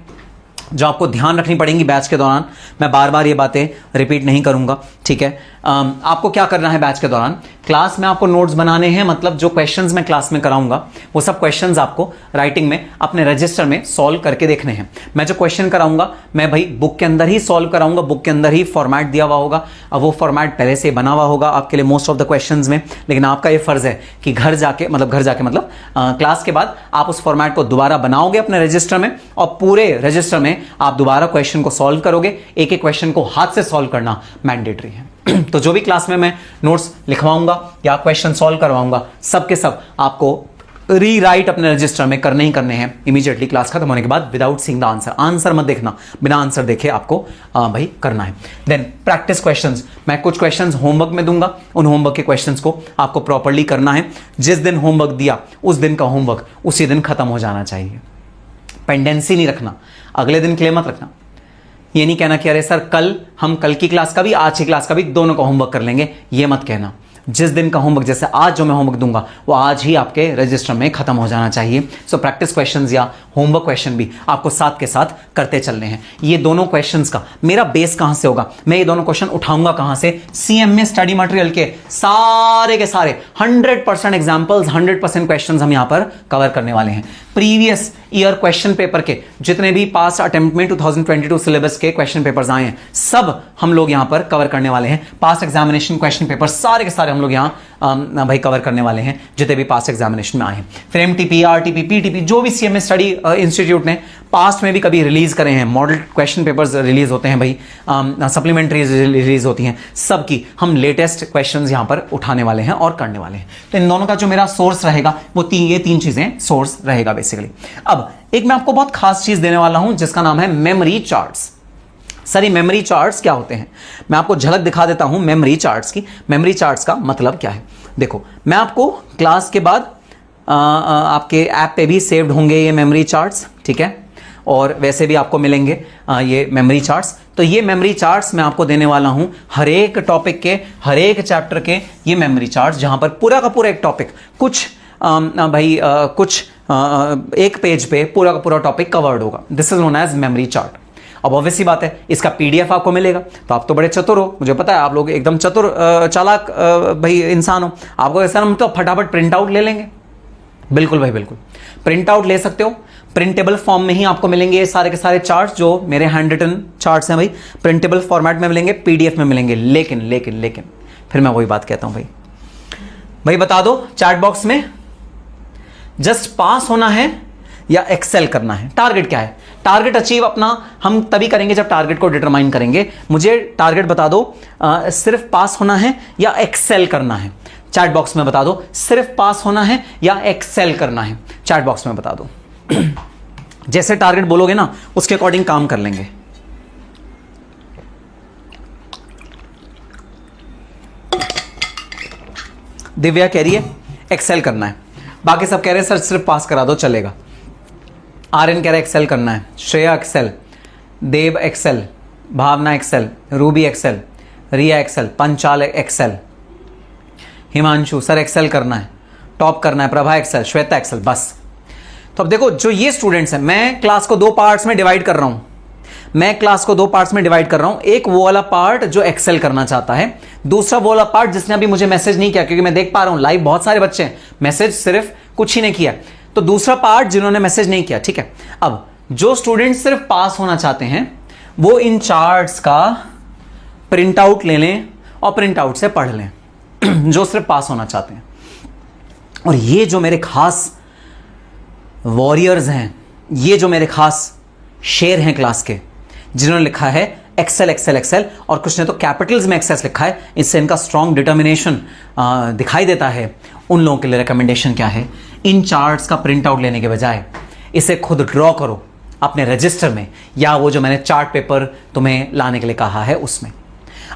जो आपको ध्यान रखनी पड़ेंगी बैच के दौरान, मैं बार बार ये बातें रिपीट नहीं करूंगा, ठीक है। आपको क्या करना है बैच के दौरान, क्लास में आपको नोट्स बनाने हैं, मतलब जो क्वेश्चंस मैं क्लास में कराऊंगा वो सब क्वेश्चंस आपको राइटिंग में अपने रजिस्टर में सॉल्व करके देखने हैं। मैं जो क्वेश्चन कराऊंगा मैं भाई बुक के अंदर ही सॉल्व कराऊंगा, बुक के अंदर ही फॉर्मेट दिया हुआ होगा, अब वो फॉर्मेट पहले से बना हुआ होगा आपके लिए मोस्ट ऑफ द क्वेश्चंस में, लेकिन आपका ये फर्ज है कि घर जाके मतलब क्लास के बाद आप उस फॉर्मेट को दोबारा बनाओगे अपने रजिस्टर में, और पूरे रजिस्टर में आप दोबारा क्वेश्चन को सॉल्व करोगे। एक एक क्वेश्चन को हाथ से सॉल्व करना मैंडेटरी है। तो जो भी क्लास में मैं नोट्स लिखवाऊंगा या क्वेश्चन सॉल्व करवाऊंगा, सब के सब आपको रीराइट अपने रजिस्टर में करने ही करने हैं इमीडिएटली क्लास खत्म होने के बाद, without seeing the answer. Answer मत देखना, बिना आंसर देखे आपको भाई करना है। देन प्रैक्टिस क्वेश्चंस, मैं कुछ क्वेश्चंस होमवर्क में दूंगा, उन होमवर्क के क्वेश्चंस को आपको प्रॉपर्ली करना है। जिस दिन होमवर्क दिया उस दिन का होमवर्क उसी दिन खत्म हो जाना चाहिए, पेंडेंसी नहीं रखना, अगले दिन के लिए मत रखना। ये नहीं कहना कि अरे सर हम कल की क्लास का भी आज की क्लास का भी दोनों का होमवर्क कर लेंगे, ये मत कहना। जिस दिन का होमवर्क, जैसे आज जो मैं होमवर्क दूंगा वो आज ही आपके रजिस्टर में खत्म हो जाना चाहिए। सो प्रैक्टिस क्वेश्चंस या होमवर्क क्वेश्चन भी आपको साथ के साथ करते चलने हैं। ये दोनों क्वेश्चंस का मेरा बेस कहां से होगा, मैं ये दोनों क्वेश्चन उठाऊंगा कहां से, सीएम में स्टडी मटेरियल के सारे 100% एग्जांपल्स, 100% क्वेश्चंस हम यहां पर कवर करने वाले हैं। प्रीवियस ईयर क्वेश्चन पेपर के जितने भी पास अटेम्प्ट में 2022 सिलेबस के क्वेश्चन पेपर्स आए हैं, सब हम लोग यहां पर कवर करने वाले हैं। पास एग्जामिनेशन क्वेश्चन पेपर सारे के सारे हम लोग यहां भाई कवर करने वाले हैं, जितने भी पास एग्जामिनेशन में आए हैं। फिर एमटीपी, आरटीपी, पीटीपी, जो भी सीएमए स्टडी इंस्टीट्यूट ने पास्ट में भी कभी रिलीज करे हैं, मॉडल क्वेश्चन पेपर्स रिलीज होते हैं भाई, सप्लीमेंट्री रिलीज होती हैं, सबकी हम लेटेस्ट क्वेश्चंस यहां पर उठाने वाले हैं और करने वाले हैं। तो इन दोनों का जो मेरा सोर्स रहेगा वो ये तीन चीजें सोर्स रहेगा बेसिकली। अब एक मैं आपको बहुत खास चीज देने वाला हूं जिसका नाम है मेमोरी चार्ट्स। सर ये मेमोरी चार्ट्स क्या होते हैं, मैं आपको झलक दिखा देता हूं मेमोरी चार्ट्स की। मेमोरी चार्ट्स का मतलब क्या है, देखो मैं आपको क्लास के बाद आपके ऐप पे भी सेव्ड होंगे ये मेमोरी चार्ट्स, ठीक है, और वैसे भी आपको मिलेंगे ये मेमोरी चार्ट्स। तो ये मेमोरी चार्ट्स मैं आपको देने वाला हूं हर एक टॉपिक के, हर एक चैप्टर के ये मेमोरी चार्ट्स, जहां पर पूरा का पूरा एक टॉपिक कुछ एक पेज पे पूरा का पूरा टॉपिक कवर्ड होगा। This is known as memory chart. अब ऑब्वियसली बात है इसका पीडीएफ आपको मिलेगा, तो आप तो बड़े चतुर हो, मुझे पता है आप लोग एकदम चतुर चालाक भाई इंसान हो, आपको ऐसा हम तो फटाफट प्रिंट आउट ले लेंगे। बिल्कुल भाई बिल्कुल, प्रिंट आउट ले सकते हो, प्रिंटेबल फॉर्म में ही आपको मिलेंगे ये सारे के सारे चार्ट्स, जो मेरे हैंड रिटन चार्ट्स हैं भाई, प्रिंटेबल फॉर्मेट में मिलेंगे, पीडीएफ में मिलेंगे। लेकिन फिर मैं वही बात कहता हूं भाई बता दो चैट बॉक्स में जस्ट पास होना है या एक्सेल करना है, टारगेट क्या है? टारगेट अचीव अपना हम तभी करेंगे जब टारगेट को डिटरमाइन करेंगे। मुझे टारगेट बता दो, सिर्फ पास होना है या एक्सेल करना है? चैट बॉक्स में बता दो, सिर्फ पास होना है या एक्सेल करना है? चैट बॉक्स में बता दो। जैसे टारगेट बोलोगे ना उसके अकॉर्डिंग काम कर लेंगे। दिव्या कह रही है एक्सेल करना है, बाकी सब कह रहे हैं सर सिर्फ पास करा दो चलेगा। आर्यन कह रहा है एक्सेल करना है, Shreya excel, Dev excel, Bhavna excel, Ruby excel, Riya excel, Panchal excel, Himanshu sir excel करना है, टॉप करना है, प्रभा एक्सेल, श्वेता एक्सेल। बस तो अब देखो जो ये स्टूडेंट्स हैं, मैं क्लास को 2 पार्ट्स में डिवाइड कर रहा हूं। एक वो वाला पार्ट जो एक्सेल करना चाहता है, दूसरा वो वाला पार्ट जिसने अभी मुझे मैसेज नहीं किया, क्योंकि मैं देख पा रहा हूं लाइव बहुत सारे बच्चे हैं, मैसेज सिर्फ कुछ ही ने किया। तो दूसरा पार्ट जिन्होंने मैसेज नहीं किया, ठीक है। अब जो स्टूडेंट सिर्फ पास होना चाहते हैं वो इन चार्ट्स का प्रिंट आउट ले लें और प्रिंट आउट से पढ़ लें, जो सिर्फ पास होना चाहते हैं। और ये जो मेरे खास वॉरियर्स हैं, ये जो मेरे खास शेर हैं क्लास के, जिन्होंने लिखा है एक्सेल एक्सेल एक्सेल, और कुछ ने तो कैपिटल्स में एक्सेस लिखा है, इससे इनका स्ट्रॉन्ग डिटर्मिनेशन दिखाई देता है। उन लोगों के लिए रिकमेंडेशन क्या है? इन चार्ट्स का प्रिंट आउट लेने के बजाय इसे खुद ड्रॉ करो अपने रजिस्टर में, या वो जो मैंने चार्ट पेपर तुम्हें लाने के लिए कहा है उसमें।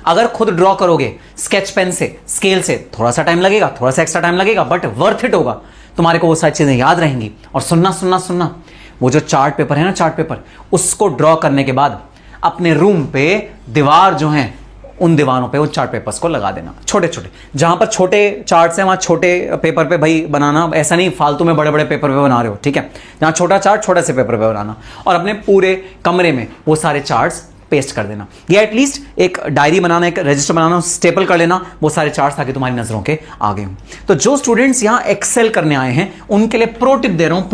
अगर खुद ड्रॉ करोगे स्केच पेन से, स्केल से, थोड़ा सा टाइम लगेगा, थोड़ा सा एक्स्ट्रा टाइम लगेगा, बट वर्थ इट होगा। तुम्हारे को वो सारी चीजें याद रहेंगी। और सुनना, वो जो चार्ट पेपर है ना, चार्ट पेपर, उसको ड्रॉ करने के बाद अपने रूम पे दीवार जो हैं उन दीवारों पे वो चार्ट पेपर्स को लगा देना, छोटे छोटे। जहां पर छोटे चार्ट्स हैं वहां छोटे पेपर पे भाई बनाना, ऐसा नहीं फालतू में बड़े बड़े पेपर पे बना रहे हो, ठीक है। जहां छोटा चार्ट छोटे से पेपर पे बनाना, और अपने पूरे कमरे में वो सारे चार्ट्स पेस्ट कर देना, या एटलीस्ट एक डायरी बनाना, एक रजिस्टर बनाना, स्टेपल कर लेना वो सारे चार्ट्स, ताकि तुम्हारी नजरों के आगे हों। तो जो स्टूडेंट्स यहां एक्सेल करने आए हैं उनके लिए प्रो टिप दे रहा हूं।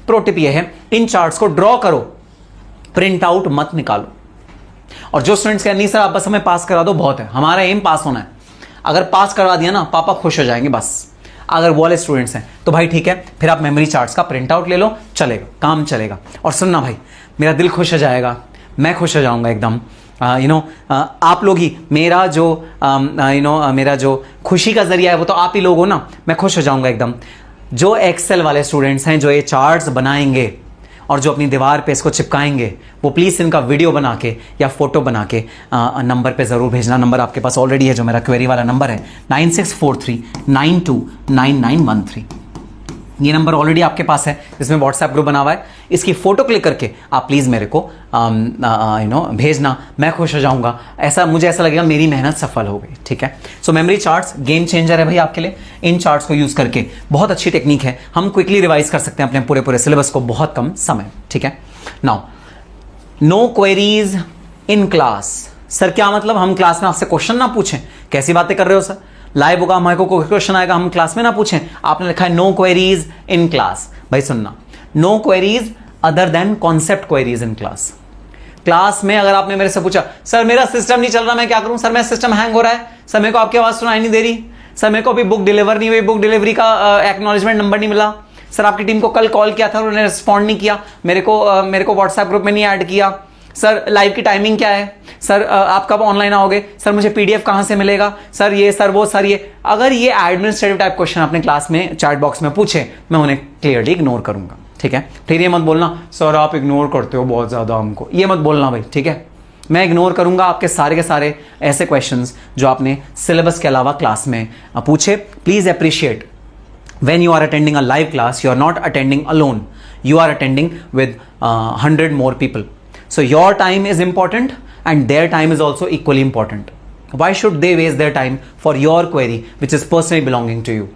प्रो टिप ये है, इन चार्ट्स को ड्रॉ करो, प्रिंट आउट मत निकालो। और जो स्टूडेंट्स कहते नहीं सर आप बस हमें पास करा दो, बहुत है, हमारा एम पास होना है, अगर पास करवा दिया ना पापा खुश हो जाएंगे बस। अगर वो वाले स्टूडेंट्स हैं तो भाई ठीक है, फिर आप मेमोरी चार्ट्स का प्रिंट आउट ले लो, चलेगा, काम चलेगा। और सुनना भाई, मेरा दिल खुश हो जाएगा, मैं खुश हो जाऊंगा एकदम। आप लोग ही मेरा जो मेरा जो खुशी का जरिया है वो तो आप ही लोग हो ना, मैं खुश हो जाऊंगा एकदम। जो एक्सेल वाले स्टूडेंट्स हैं जो ये चार्ट्स बनाएंगे और जो अपनी दीवार पे इसको चिपकाएंगे, वो प्लीज़ इनका वीडियो बना के या फोटो बना के नंबर पे ज़रूर भेजना। नंबर आपके पास ऑलरेडी है, जो मेरा क्वेरी वाला नंबर है 9643929913। ये नंबर ऑलरेडी आपके पास है, इसमें व्हाट्सएप ग्रुप बना हुआ है। इसकी फोटो क्लिक करके आप प्लीज़ मेरे को भेजना, मैं खुश हो जाऊंगा। मुझे ऐसा लगेगा मेरी मेहनत सफल हो गई, ठीक है। सो मेमोरी चार्ट्स गेम चेंजर है भाई आपके लिए। इन चार्ट्स को यूज़ करके बहुत अच्छी टेक्निक है, हम क्विकली रिवाइज कर सकते हैं अपने पूरे सिलेबस को बहुत कम समय, ठीक है। Now no queries in class. Sir क्या मतलब, हम क्लास में आपसे क्वेश्चन ना पूछें? कैसी बातें कर रहे हो सर, लाइव होगा, हमारे को कोई क्वेश्चन आएगा, हम क्लास में ना पूछें? आपने लिखा है नो क्वेरीज इन क्लास। भाई सुनना, no queries other than concept queries in class. Class में अगर आपने मेरे से पूछा सर मेरा सिस्टम नहीं चल रहा, मैं क्या करूं? सर मेरा सिस्टम हैंग हो रहा है, सर मेरे को आपकी आवाज सुनाई नहीं दे रही, सर मेरे को अभी बुक डिलीवर नहीं हुई, बुक डिलीवरी का एक्नॉलेजमेंट नंबर नहीं मिला, सर आपकी टीम को कल कॉल किया था उन्होंने रिस्पॉन्ड नहीं किया, मेरे को व्हाट्सएप ग्रुप में नहीं ऐड किया, सर लाइव की टाइमिंग क्या है, सर आप कब ऑनलाइन आओगे, सर मुझे पीडीएफ कहां से मिलेगा, सर ये सर वो सर ये। अगर ये एडमिनिस्ट्रेटिव टाइप क्वेश्चन अपने क्लास में चैट बॉक्स में पूछे, मैं उन्हें क्लियरली इग्नोर करूंगा, ठीक है। फिर ये मत बोलना सर आप इग्नोर करते हो बहुत ज्यादा हमको, ये मत बोलना भाई, ठीक है। मैं इग्नोर करूंगा आपके सारे के सारे ऐसे क्वेश्चंस जो आपने सिलेबस के अलावा क्लास में पूछे। Please appreciate when you are attending a live class, you are not attending alone, you are attending with 100 more people. So your time is important and their time is also equally important. Why should they waste their time for your query which is personally belonging to you?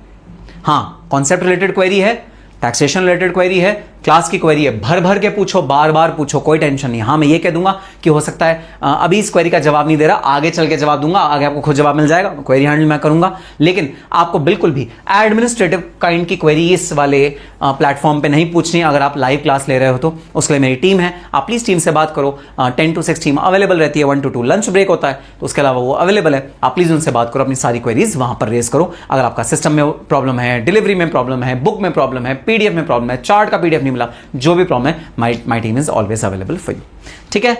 हाँ, concept related query है, taxation related query है, class की query है, भर भर के पूछो, बार बार पूछो, कोई टेंशन नहीं। हाँ मैं ये कह दूंगा कि हो सकता है अभी इस क्वेरी का जवाब नहीं दे रहा, आगे चल के जवाब दूंगा, आगे आपको खुद जवाब मिल जाएगा, क्वेरी हैंडल मैं करूंगा। लेकिन आपको बिल्कुल भी एडमिनिस्ट्रेटिव काइंड की क्वेरी इस वाले प्लेटफॉर्म पे नहीं पूछनी। अगर आप लाइव क्लास ले रहे हो तो उसके लिए मेरी टीम है, आप प्लीज टीम से बात करो। 10 to 6 टीम अवेलेबल रहती है, 1 to 2 लंच ब्रेक होता है, तो उसके अलावा वो अवेलेबल है, आप प्लीज उनसे बात करो, अपनी सारी क्वेरीज वहां पर रेज करो। अगर आपका सिस्टम में प्रॉब्लम है, डिलीवरी में प्रॉब्लम है, बुक में प्रॉब्लम है, पीडीएफ में प्रॉब्लम है, चार्ट का पीडीएफ नहीं मिला, जो भी प्रॉब्लम है, my team is always available for you. ठीक है,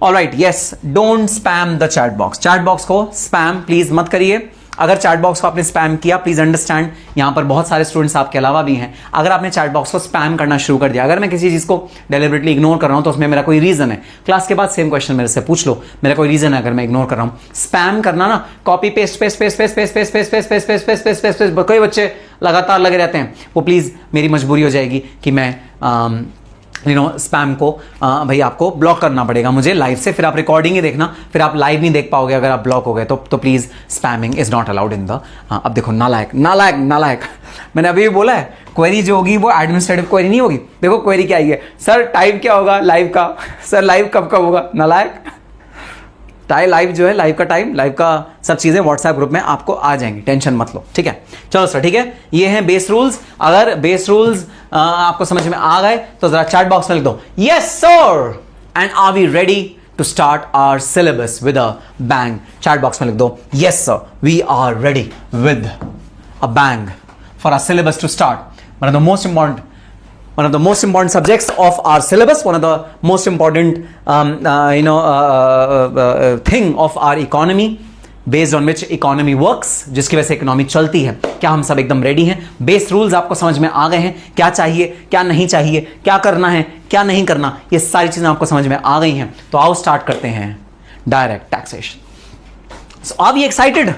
alright, yes, don't spam the chat box. Chat box को स्पैम प्लीज मत करिए। अगर चैट बॉक्स को आपने स्पैम किया, प्लीज अंडरस्टैंड, यहां पर बहुत सारे स्टूडेंट्स आपके अलावा भी हैं। अगर आपने चैट बॉक्स को स्पैम करना शुरू कर दिया, अगर मैं किसी चीज को डेलिबरेटली इग्नोर कर रहा हूं तो उसमें मेरा कोई रीजन है। क्लास के बाद सेम क्वेश्चन मेरे से पूछ लो, मेरा कोई रीजन है अगर मैं इग्नोर कर रहा हूं। स्पैम करना ना, copy paste paste paste paste paste paste paste paste paste paste paste paste paste paste, कई बच्चे लगातार लगे रहते हैं, वो प्लीज मेरी मजबूरी हो जाएगी कि मैं स्पैम को भाई आपको ब्लॉक करना पड़ेगा मुझे लाइव से, फिर आप रिकॉर्डिंग ही देखना, फिर आप लाइव नहीं देख पाओगे अगर आप ब्लॉक हो गए तो please spamming is not allowed in the. अब देखो, नालायक नालायक नालायक, मैंने अभी भी बोला है, क्वेरी जो होगी वो एडमिनिस्ट्रेटिव क्वेरी नहीं होगी। देखो क्वेरी क्या आई है, सर टाइम क्या होगा लाइव का, सर लाइव कब कब होगा, नालायक। टाइम लाइव जो है, लाइव का टाइम, लाइव का सब चीजें व्हाट्सएप ग्रुप में आपको आ जाएंगी, टेंशन मत लो। ठीक है, चलो सर, ठीक है, ये हैं बेस रूल्स। अगर बेस रूल्स आपको समझ में आ गए तो जरा चैट बॉक्स में लिख दो yes sir, and are we ready to start our syllabus with a bang. Chat box में लिख दो yes sir, we are ready with a bang for our syllabus to start. One of the most important subjects of our syllabus, one of the most important thing of our economy, based on which economy works, जिसकी वजह से economy चलती है। क्या हम सब एकदम ready हैं? बेस रूल्स आपको समझ में आ गए हैं, क्या चाहिए क्या नहीं चाहिए, क्या करना है क्या नहीं करना, ये सारी चीजें आपको समझ में आ गई हैं। तो आओ स्टार्ट करते हैं direct taxation. So are we excited?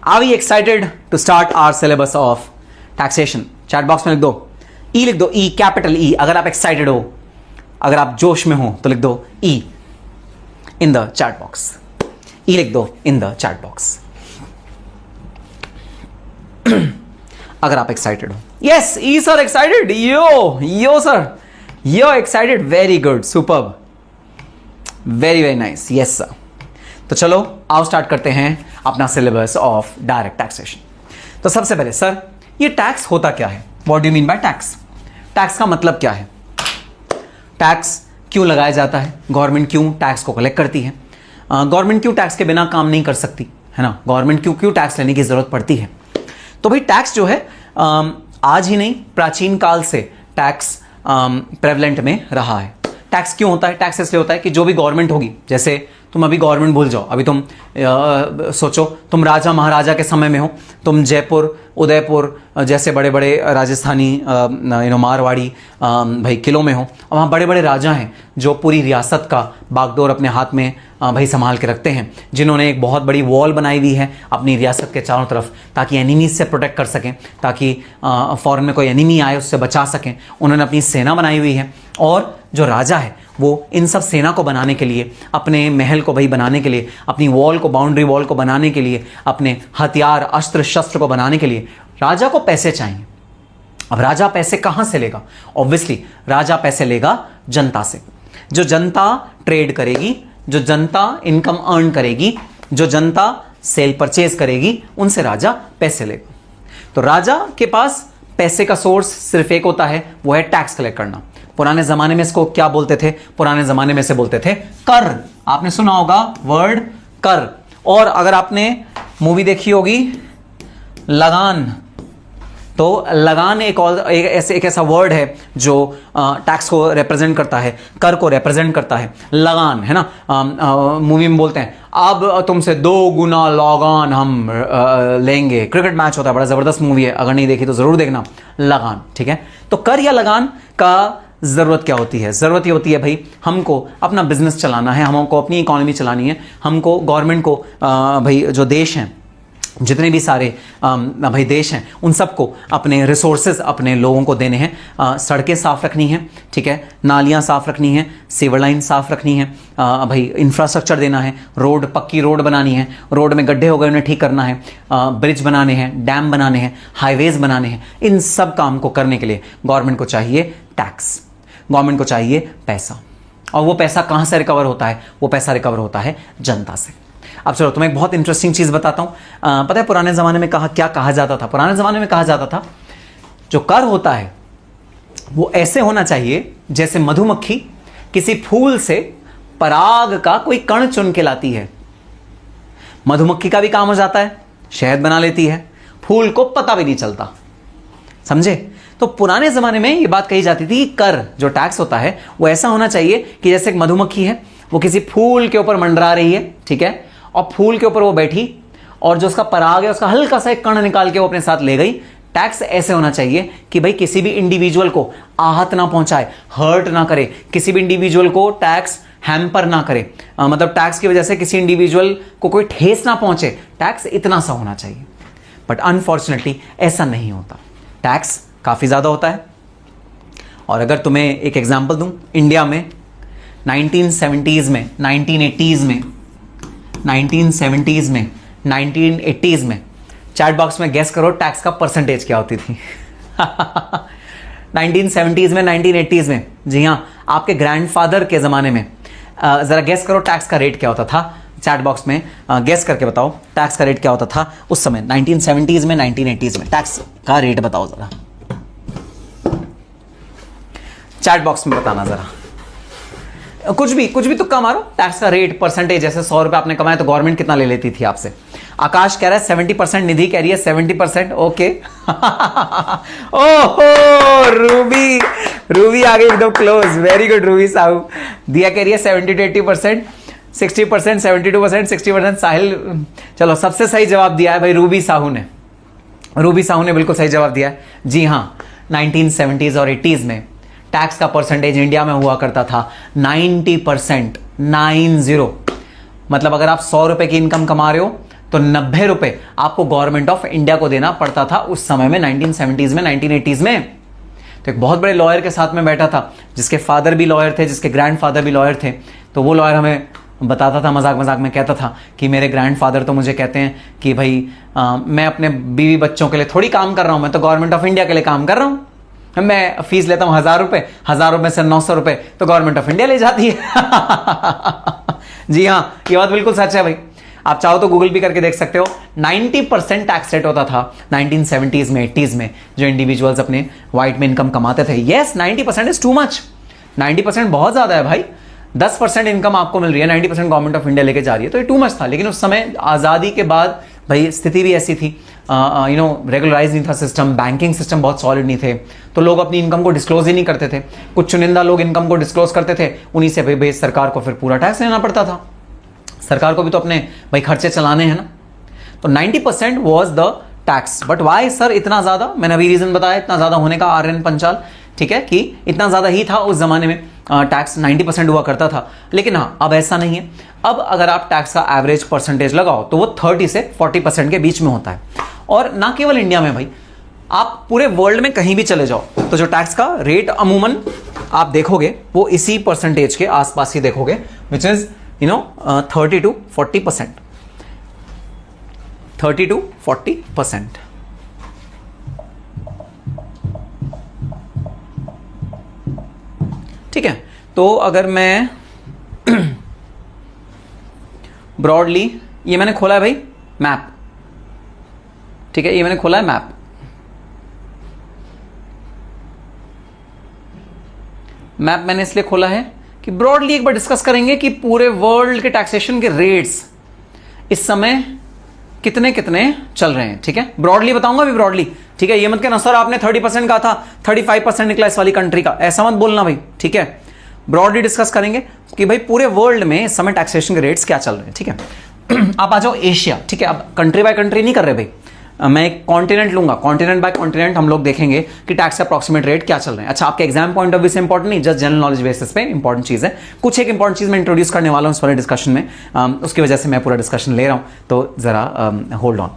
Are we excited to start our syllabus of taxation? Chat box में लिख दो ई, लिख दो ई, कैपिटल ई। अगर आप एक्साइटेड हो, अगर आप जोश में हो तो लिख दो ई इन द चैट बॉक्स। ई लिख दो इन द चैट बॉक्स अगर आप एक्साइटेड हो। यस, ई sir excited, yo sir, yo excited, very good, superb, very very nice, yes sir. तो चलो आओ स्टार्ट करते हैं अपना सिलेबस ऑफ डायरेक्ट टैक्सेशन। तो सबसे पहले सर, ये टैक्स होता क्या है? What do you mean by tax? Tax का मतलब क्या है? टैक्स क्यों लगाया जाता है? गवर्नमेंट क्यों टैक्स को कलेक्ट करती है? गवर्नमेंट क्यों टैक्स के बिना काम नहीं कर सकती, है ना? गवर्नमेंट क्यों टैक्स लेने की जरूरत पड़ती है? तो भाई टैक्स जो है आज ही नहीं, प्राचीन काल से टैक्स प्रेवलेंट में रहा है। टैक्स क्यों होता है? टैक्स इसलिए होता है कि जो भी गवर्नमेंट होगी, जैसे तुम अभी गवर्नमेंट भूल जाओ, अभी तुम सोचो तुम राजा महाराजा के समय में हो, तुम जयपुर उदयपुर जैसे बड़े बड़े राजस्थानी मारवाड़ी भाई किलों में हो, और वहाँ बड़े बड़े राजा हैं जो पूरी रियासत का बागडोर अपने हाथ में भाई संभाल के रखते हैं, जिन्होंने एक बहुत बड़ी वॉल बनाई हुई है अपनी रियासत के चारों तरफ, ताकि एनिमीज से प्रोटेक्ट कर सकें, ताकि फॉरेन में कोई एनिमी आए उससे बचा सकें। उन्होंने अपनी सेना बनाई हुई है, और जो राजा है वो इन सब सेना को बनाने के लिए, अपने महल को भाई बनाने के लिए, अपनी वॉल को, बाउंड्री वॉल को बनाने के लिए, अपने हथियार अस्त्र शस्त्र को बनाने के लिए राजा को पैसे चाहिए। अब राजा पैसे कहां से लेगा? ऑब्वियसली राजा पैसे लेगा जनता से। जो जनता ट्रेड करेगी, जो जनता इनकम अर्न करेगी, जो जनता सेल परचेज करेगी, उनसे राजा पैसे लेगा। तो राजा के पास पैसे का सोर्स सिर्फ एक होता है, वो है टैक्स कलेक्ट करना। पुराने जमाने में इसको क्या बोलते थे? पुराने जमाने में से बोलते थे कर। आपने सुना होगा वर्ड कर। और अगर आपने मूवी देखी होगी लगान, तो लगान एक ऐसा वर्ड है जो टैक्स को रिप्रेजेंट करता है, कर को रिप्रेजेंट करता है। लगान, है ना? मूवी में बोलते हैं अब तुमसे 2 गुना लगान हम लेंगे। क्रिकेट मैच होता है, बड़ा जबरदस्त मूवी है, अगर नहीं देखी तो जरूर देखना, लगान। ठीक है, तो कर या लगान का जरूरत क्या होती है? जरूरत ये होती है भाई, हमको अपना बिजनेस चलाना है, हमको अपनी इकोनॉमी चलानी है, हमको गवर्नमेंट को भाई जो देश हैं, जितने भी सारे भाई देश हैं, उन सबको अपने रिसोर्सेज अपने लोगों को देने हैं। सड़कें साफ रखनी है, ठीक है, नालियां साफ रखनी है, सीवर लाइन साफ रखनी है, भाई इंफ्रास्ट्रक्चर देना है, रोड, पक्की रोड बनानी है, रोड में गड्ढे हो गए उन्हें ठीक करना है, ब्रिज बनाने हैं, डैम बनाने हैं, हाईवेज बनाने हैं। इन सब काम को करने के लिए गवर्नमेंट को चाहिए टैक्स, गवर्नमेंट को चाहिए पैसा। और वो पैसा कहां से रिकवर होता है? वो पैसा रिकवर होता है जनता से। अब चलो तुम्हें एक बहुत इंटरेस्टिंग चीज बताता हूं। पता है पुराने जमाने में क्या कहा जाता था? पुराने जमाने में कहा जाता था जो कर होता है वो ऐसे होना चाहिए जैसे मधुमक्खी किसी फूल से पराग का कोई कण चुन के लाती है। मधुमक्खी का भी काम हो जाता है, शहद बना लेती है, फूल को पता भी नहीं चलता, समझे? तो पुराने जमाने में ये बात कही जाती थी कि कर जो टैक्स होता है वो ऐसा होना चाहिए कि जैसे एक मधुमक्खी है, वो किसी फूल के ऊपर मंडरा रही है, ठीक है, और फूल के ऊपर वो बैठी और जो उसका पराग है उसका हल्का सा एक कण निकाल के वो अपने साथ ले गई। टैक्स ऐसे होना चाहिए कि भाई किसी भी इंडिविजुअल को आहत ना पहुंचाए, हर्ट ना करे, किसी भी इंडिविजुअल को टैक्स हैम्पर ना करे, मतलब टैक्स की वजह से किसी इंडिविजुअल को कोई ठेस ना पहुंचे, टैक्स इतना सा होना चाहिए। बट अनफॉर्चुनेटली ऐसा नहीं होता, टैक्स काफी ज्यादा होता है। और अगर तुम्हें एक एग्जांपल दूं, इंडिया में 1970s में, 1980s में, 1970s में, 1980s में, चैट बॉक्स में गेस करो टैक्स का परसेंटेज क्या होती थी। 1970s में, 1980s में, जी हाँ, आपके ग्रैंडफादर के ज़माने में, ज़रा गेस करो टैक्स का रेट क्या होता था। चैट बॉक्स में गेस करके बताओ टैक्स का रेट क्या होता था उस समय, 1970s में, 1980s में, टैक्स का रेट बताओ ज़रा, चैट बॉक्स में बताना ज़रा। कुछ भी तुक्का मारो, टैक्स का रेट, परसेंटेज। जैसे 100 रुपए आपने कमाए तो गवर्नमेंट कितना ले लेती थी आपसे। आकाश कह रहा है 70%, निधि कह रही है 70%, ओके। ओहो रूबी आ गई एकदम close, very good Ruby Sahu. दिया कह रही है 70 to 80%, 60%, 72%, 60%। साहिल, चलो सबसे सही जवाब दिया है भाई रूबी साहू ने। रूबी साहू ने बिल्कुल सही जवाब दिया है। जी हाँ, 1970s और 80s में टैक्स का परसेंटेज इंडिया में हुआ करता था 90%, 90। मतलब अगर आप 100 रुपए की इनकम कमा रहे हो तो 90 रुपए आपको गवर्नमेंट ऑफ इंडिया को देना पड़ता था उस समय में, 1970s में, 1980s में। तो एक बहुत बड़े लॉयर के साथ में बैठा था, जिसके फादर भी लॉयर थे, जिसके ग्रैंडफादर भी लॉयर थे। तो वो लॉयर हमें बताता था, मजाक मजाक में कहता था कि मेरे ग्रैंडफादर तो मुझे कहते हैं कि भाई मैं अपने बीवी बच्चों के लिए थोड़ी काम कर रहा हूं, मैं तो गवर्नमेंट ऑफ इंडिया के लिए काम कर रहा हूं। मैं फीस लेता हूं 1000 रुपए, 1000 रुपए से 900 रुपए तो गवर्नमेंट ऑफ इंडिया ले जाती है। जी हाँ, ये बात बिल्कुल सच है भाई। आप चाहो तो गूगल भी करके देख सकते हो। 90% टैक्स रेट होता था 1970s में, 80s में, जो इंडिविजुअल्स अपने वाइट में इनकम कमाते थे। Yes, 90% is too much. 90% बहुत ज्यादा है भाई। 10% इनकम आपको मिल रही है, 90% गवर्नमेंट ऑफ इंडिया लेके जा रही है, तो ये टू मच था। लेकिन उस समय आजादी के बाद भाई स्थिति भी ऐसी थी, रेगुलराइज नहीं था सिस्टम, बैंकिंग सिस्टम बहुत सॉलिड नहीं थे, तो लोग अपनी इनकम को डिस्क्लोज ही नहीं करते थे। कुछ चुनिंदा लोग इनकम को डिस्क्लोज करते थे, उन्हीं से भाई सरकार को फिर पूरा टैक्स लेना पड़ता था। सरकार को भी तो अपने भाई खर्चे चलाने हैं ना। तो 90% was the tax. But why sir इतना ज्यादा? मैंने अभी रीजन बताया इतना ज्यादा होने का, आर्यन पंचाल, ठीक है, कि इतना ज्यादा ही था उस जमाने में, टैक्स 90% हुआ करता था। लेकिन हाँ, अब ऐसा नहीं है। अब अगर आप टैक्स का एवरेज परसेंटेज लगाओ तो वो 30 से 40% के बीच में होता है। और ना केवल इंडिया में भाई, आप पूरे वर्ल्ड में कहीं भी चले जाओ तो जो टैक्स का रेट अमूमन आप देखोगे वो इसी परसेंटेज के आसपास ही देखोगे, विच इज 30 to 40%, 30 to 40%। ठीक है, तो अगर मैं ब्रॉडली, ये मैंने खोला है भाई मैप, ठीक है, ये मैंने खोला है मैप। मैप मैंने इसलिए खोला है कि ब्रॉडली एक बार डिस्कस करेंगे कि पूरे वर्ल्ड के टैक्सेशन के रेट्स इस समय कितने कितने चल रहे हैं। ठीक है, ब्रॉडली बताऊंगा भी, ब्रॉडली, ठीक है। ये मत कहना सर आपने 30% कहा था, 35% निकला इस वाली कंट्री का, ऐसा मत बोलना भाई, ठीक है। ब्रॉडली डिस्कस करेंगे कि भाई पूरे वर्ल्ड में इस समय टैक्सेशन के रेट्स क्या चल रहे हैं। ठीक है, आप आ जाओ एशिया, ठीक है। अब कंट्री बाय कंट्री नहीं कर रहे भाई, मैं एक कॉन्टिनेंट लूंगा, कॉन्टिनेंट बाय कॉन्टिनेंट हम लोग देखेंगे कि टैक्स का अप्रॉक्सीमेट रेट क्या चल रहे हैं। अच्छा, आपके एग्जाम पॉइंट ऑफ व्यू से इंपॉर्टेंट नहीं, जस्ट जनरल नॉलेज बेसिस पे इंपॉर्टेंट चीज है। कुछ एक इंपॉर्टेंट चीज मैं इंट्रोड्यूस करने वाला हूं इस वाले डिस्कशन में, उसकी वजह से मैं पूरा डिस्कशन ले रहा हूं, तो जरा होल्ड ऑन।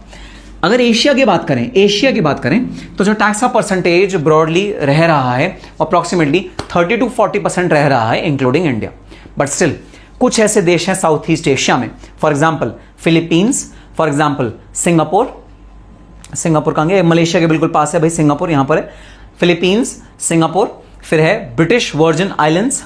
अगर एशिया की बात करें, एशिया की बात करें तो जो टैक्स का परसेंटेज ब्रॉडली रह रहा है अप्रॉक्सीमेटली 30 to 40% रह रहा है, इंक्लूडिंग इंडिया। बट स्टिल कुछ ऐसे देश हैं साउथ ईस्ट एशिया में, for example Philippines, for example Singapore, Singapore कहेंगे मलेशिया के बिल्कुल पास है भाई, सिंगापुर यहां पर है, फिलीपींस, सिंगापुर, फिर है ब्रिटिश वर्जिन आइलैंड्स,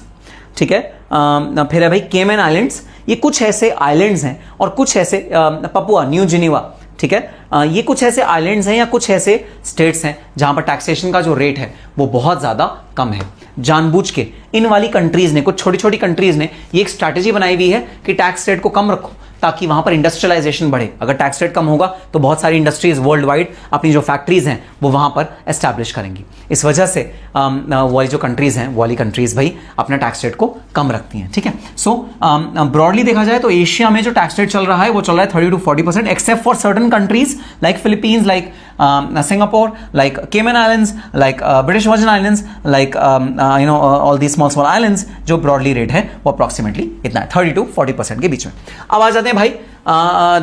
ठीक है, फिर है भाई केमन आइलैंड्स। ये कुछ ऐसे आइलैंड्स हैं और कुछ ऐसे पपुआ न्यू जिनीवा, ठीक है, ये कुछ ऐसे आइलैंड्स हैं या कुछ ऐसे स्टेट्स हैं जहां पर टैक्सेशन का जो रेट है वो बहुत ज्यादा कम है। जानबूझ के इन वाली कंट्रीज ने, कुछ छोटी छोटी कंट्रीज ने ये एक स्ट्रैटेजी बनाई हुई है कि टैक्स रेट को कम रखो, ताकि वहां पर इंडस्ट्रियलाइजेशन बढ़े। अगर टैक्स रेट कम होगा तो बहुत सारी इंडस्ट्रीज वर्ल्ड वाइड अपनी जो फैक्ट्रीज हैं वो वहां पर एस्टैब्लिश करेंगी। इस वजह से वाली जो कंट्रीज हैं, वाली कंट्रीज भाई अपना टैक्स रेट को कम रखती हैं। ठीक है, सो ब्रॉडली देखा जाए तो एशिया में जो टैक्स रेट चल रहा है वो चल रहा है 30 to 40%, except for certain countries like Philippines, like Singapore, like Cayman Islands, like British Virgin Islands, like all the small small islands, जो ब्रॉडली रेट है वो अप्रॉक्सीमेटली इतना है 30 to 40% के बीच में। अब आ जाते हैं भाई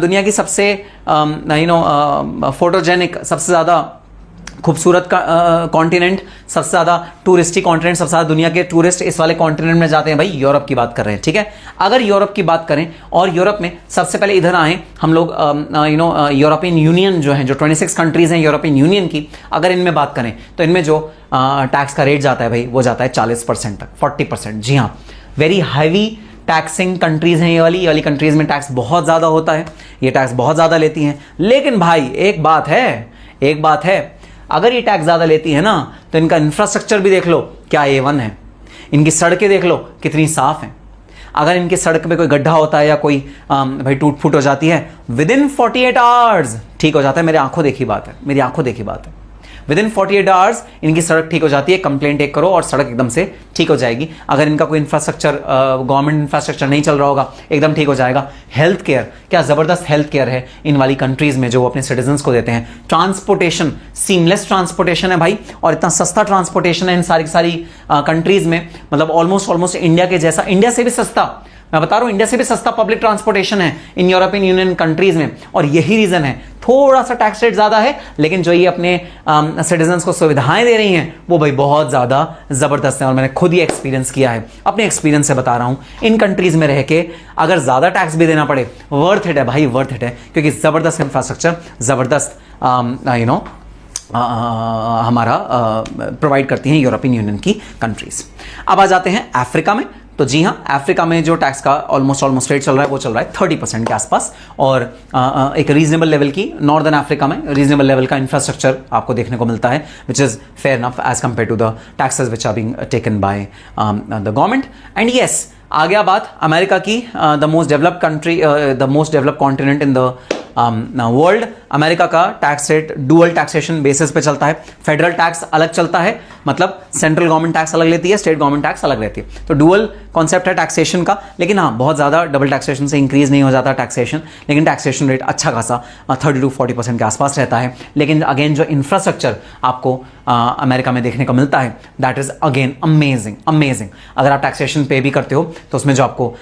दुनिया की सबसे फोटोजेनिक, सबसे ज़्यादा खूबसूरत कॉन्टिनेंट, सबसे ज़्यादा टूरिस्टी कॉन्टिनेंट, सबसे ज़्यादा दुनिया के टूरिस्ट इस वाले कॉन्टिनेंट में जाते हैं भाई, यूरोप की बात कर रहे हैं। ठीक है, अगर यूरोप की बात करें और यूरोप में सबसे पहले इधर आए हम लोग, यूरोपियन यूनियन जो है, जो 26 कंट्रीज हैं यूरोपियन यूनियन की, अगर इनमें बात करें तो इनमें जो टैक्स का रेट जाता है भाई वो जाता है 40% तक, 40%। जी हाँ, वेरी हैवी टैक्सिंग कंट्रीज हैं ये वाली कंट्रीज में टैक्स बहुत ज़्यादा होता है, ये टैक्स बहुत ज़्यादा लेती हैं। लेकिन भाई एक बात है, अगर ये टैक्स ज़्यादा लेती है ना तो इनका इंफ्रास्ट्रक्चर भी देख लो क्या A1 है, इनकी सड़कें देख लो कितनी साफ हैं। अगर इनकी सड़क पे कोई गड्ढा होता है या कोई भाई टूट फूट हो जाती है, विदिन 48 आवर्स ठीक हो जाता है। मेरी आंखों देखी बात है, विदिन 48 आवर्स इनकी सड़क ठीक हो जाती है। कंप्लेंट एक करो और सड़क एकदम से ठीक हो जाएगी। अगर इनका कोई इंफ्रास्ट्रक्चर, गवर्नमेंट इंफ्रास्ट्रक्चर नहीं चल रहा होगा, एकदम ठीक हो जाएगा। हेल्थ केयर, क्या ज़बरदस्त हेल्थ केयर है इन वाली कंट्रीज़ में जो वो अपने सिटीजन्स को देते हैं। ट्रांसपोर्टेशन, सीमलेस ट्रांसपोर्टेशन है भाई, और इतना सस्ता ट्रांसपोर्टेशन है इन सारी कंट्रीज़ में, मतलब ऑलमोस्ट इंडिया के जैसा, इंडिया से भी सस्ता, मैं बता रहा हूं, इंडिया से भी सस्ता पब्लिक ट्रांसपोर्टेशन है इन यूरोपियन यूनियन कंट्रीज में। और यही रीजन है, थोड़ा सा टैक्स रेट ज्यादा है, लेकिन जो ये अपने सिटीजन्स को सुविधाएं दे रही हैं वो भाई बहुत ज्यादा जबरदस्त है। और मैंने खुद ही एक्सपीरियंस किया है, अपने एक्सपीरियंस से बता रहा हूं, इन कंट्रीज में रह के अगर ज्यादा टैक्स भी देना पड़े, वर्थ इट है भाई, वर्थ इट है, क्योंकि जबरदस्त इंफ्रास्ट्रक्चर, जबरदस्त हमारा प्रोवाइड करती हैं यूरोपियन यूनियन की कंट्रीज। अब आ जाते हैं अफ्रीका में। तो जी हाँ, अफ्रीका में जो टैक्स का ऑलमोस्ट रेट चल रहा है वो चल रहा है 30% के आसपास, और एक रीजनेबल लेवल की, नॉर्दर्न अफ्रीका में रीजनेबल लेवल का इंफ्रास्ट्रक्चर आपको देखने को मिलता है, which is fair enough as compare to the taxes which are being taken by the government. And yes, आ गया बात अमेरिका की, the most developed country, the most developed continent in the world. America का tax rate dual taxation basis पे चलता है। Federal tax अलग चलता है, मतलब सेंट्रल गवर्नमेंट टैक्स अलग लेती है, स्टेट गवर्नमेंट टैक्स अलग लेती है। तो डुअल कॉन्सेप्ट है टैक्सेशन का, लेकिन हाँ बहुत ज़्यादा डबल टैक्सेशन से इंक्रीज नहीं हो जाता टैक्सेशन, लेकिन टैक्सेशन रेट अच्छा खासा 30 to 40% के आसपास रहता है। लेकिन अगेन जो इंफ्रास्ट्रक्चर आपको अमेरिका में देखने को मिलता है, दैट इज अगेन अमेजिंग। अगर आप टैक्सेशन पे भी करते हो तो उसमें जो आपको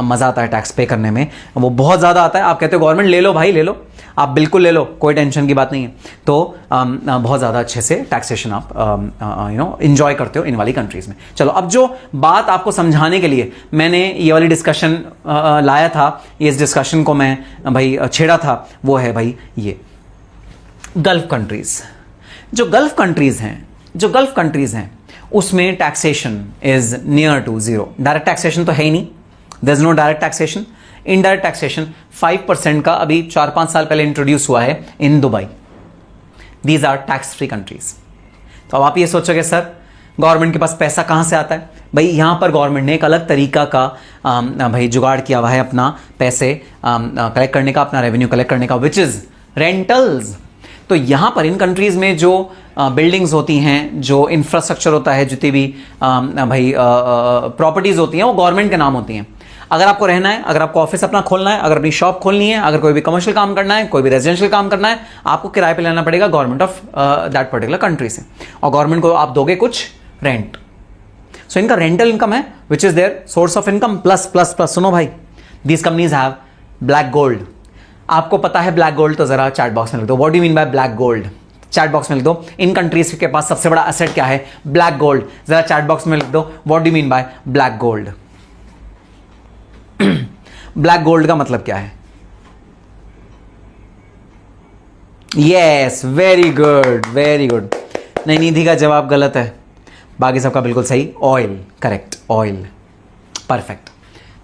मज़ा आता है टैक्स पे करने में वो बहुत ज़्यादा आता है। आप कहते हो गवर्नमेंट ले लो भाई, ले लो, आप बिल्कुल ले लो, कोई टेंशन की बात नहीं है। तो बहुत ज़्यादा अच्छे से टैक्सेशन आप इंजॉय करते हो इन वाली कंट्रीज़ में। चलो, अब जो बात आपको समझाने के लिए मैंने ये वाली डिस्कशन लाया था, इस डिस्कशन को मैं भाई छेड़ा था, वो है भाई ये गल्फ कंट्रीज़। जो गल्फ कंट्रीज़ हैं उसमें taxation is near to zero. Direct taxation तो है ही नहीं, there is no direct taxation. Indirect taxation 5% का अभी 4-5 साल पहले इंट्रोड्यूस हुआ है in Dubai. These are tax free countries. तो अब आप ये सोचोगे सर गवर्नमेंट के पास पैसा कहाँ से आता है? भाई यहाँ पर गवर्नमेंट ने एक अलग तरीका का भाई जुगाड़ किया हुआ है अपना पैसे कलेक्ट करने का, अपना रेवेन्यू कलेक्ट करने का, विच इज़ रेंटल्स। तो यहाँ पर इन कंट्रीज़ में जो बिल्डिंग्स होती हैं, जो इंफ्रास्ट्रक्चर होता है, जितनी भी भाई प्रॉपर्टीज़ होती हैं वो गवर्नमेंट के नाम होती हैं। अगर आपको रहना है, अगर आपको ऑफिस अपना खोलना है, अगर अपनी शॉप खोलनी है, अगर कोई भी कमर्शियल काम करना है, कोई भी रेजिडेंशियल काम करना है, आपको किराए पे लेना पड़ेगा government of that particular country से, और गवर्नमेंट को आप दोगे कुछ रेंट। सो इनका रेंटल इनकम है which is their source of income plus plus plus. सुनो भाई, these companies have black gold. आपको पता है ब्लैक गोल्ड? तो जरा चैट बॉक्स में लिख दो, what do you mean by black gold? Chat box में लिख दो। इन कंट्रीज के पास सबसे बड़ा एसेट क्या है? Black gold. जरा चैट बॉक्स में लिख दो, what do you mean by black gold? Black gold का मतलब क्या है? Yes, very good very good. नहीं, निधि का जवाब गलत है, बाकी सबका बिल्कुल सही। Oil, correct, oil, perfect.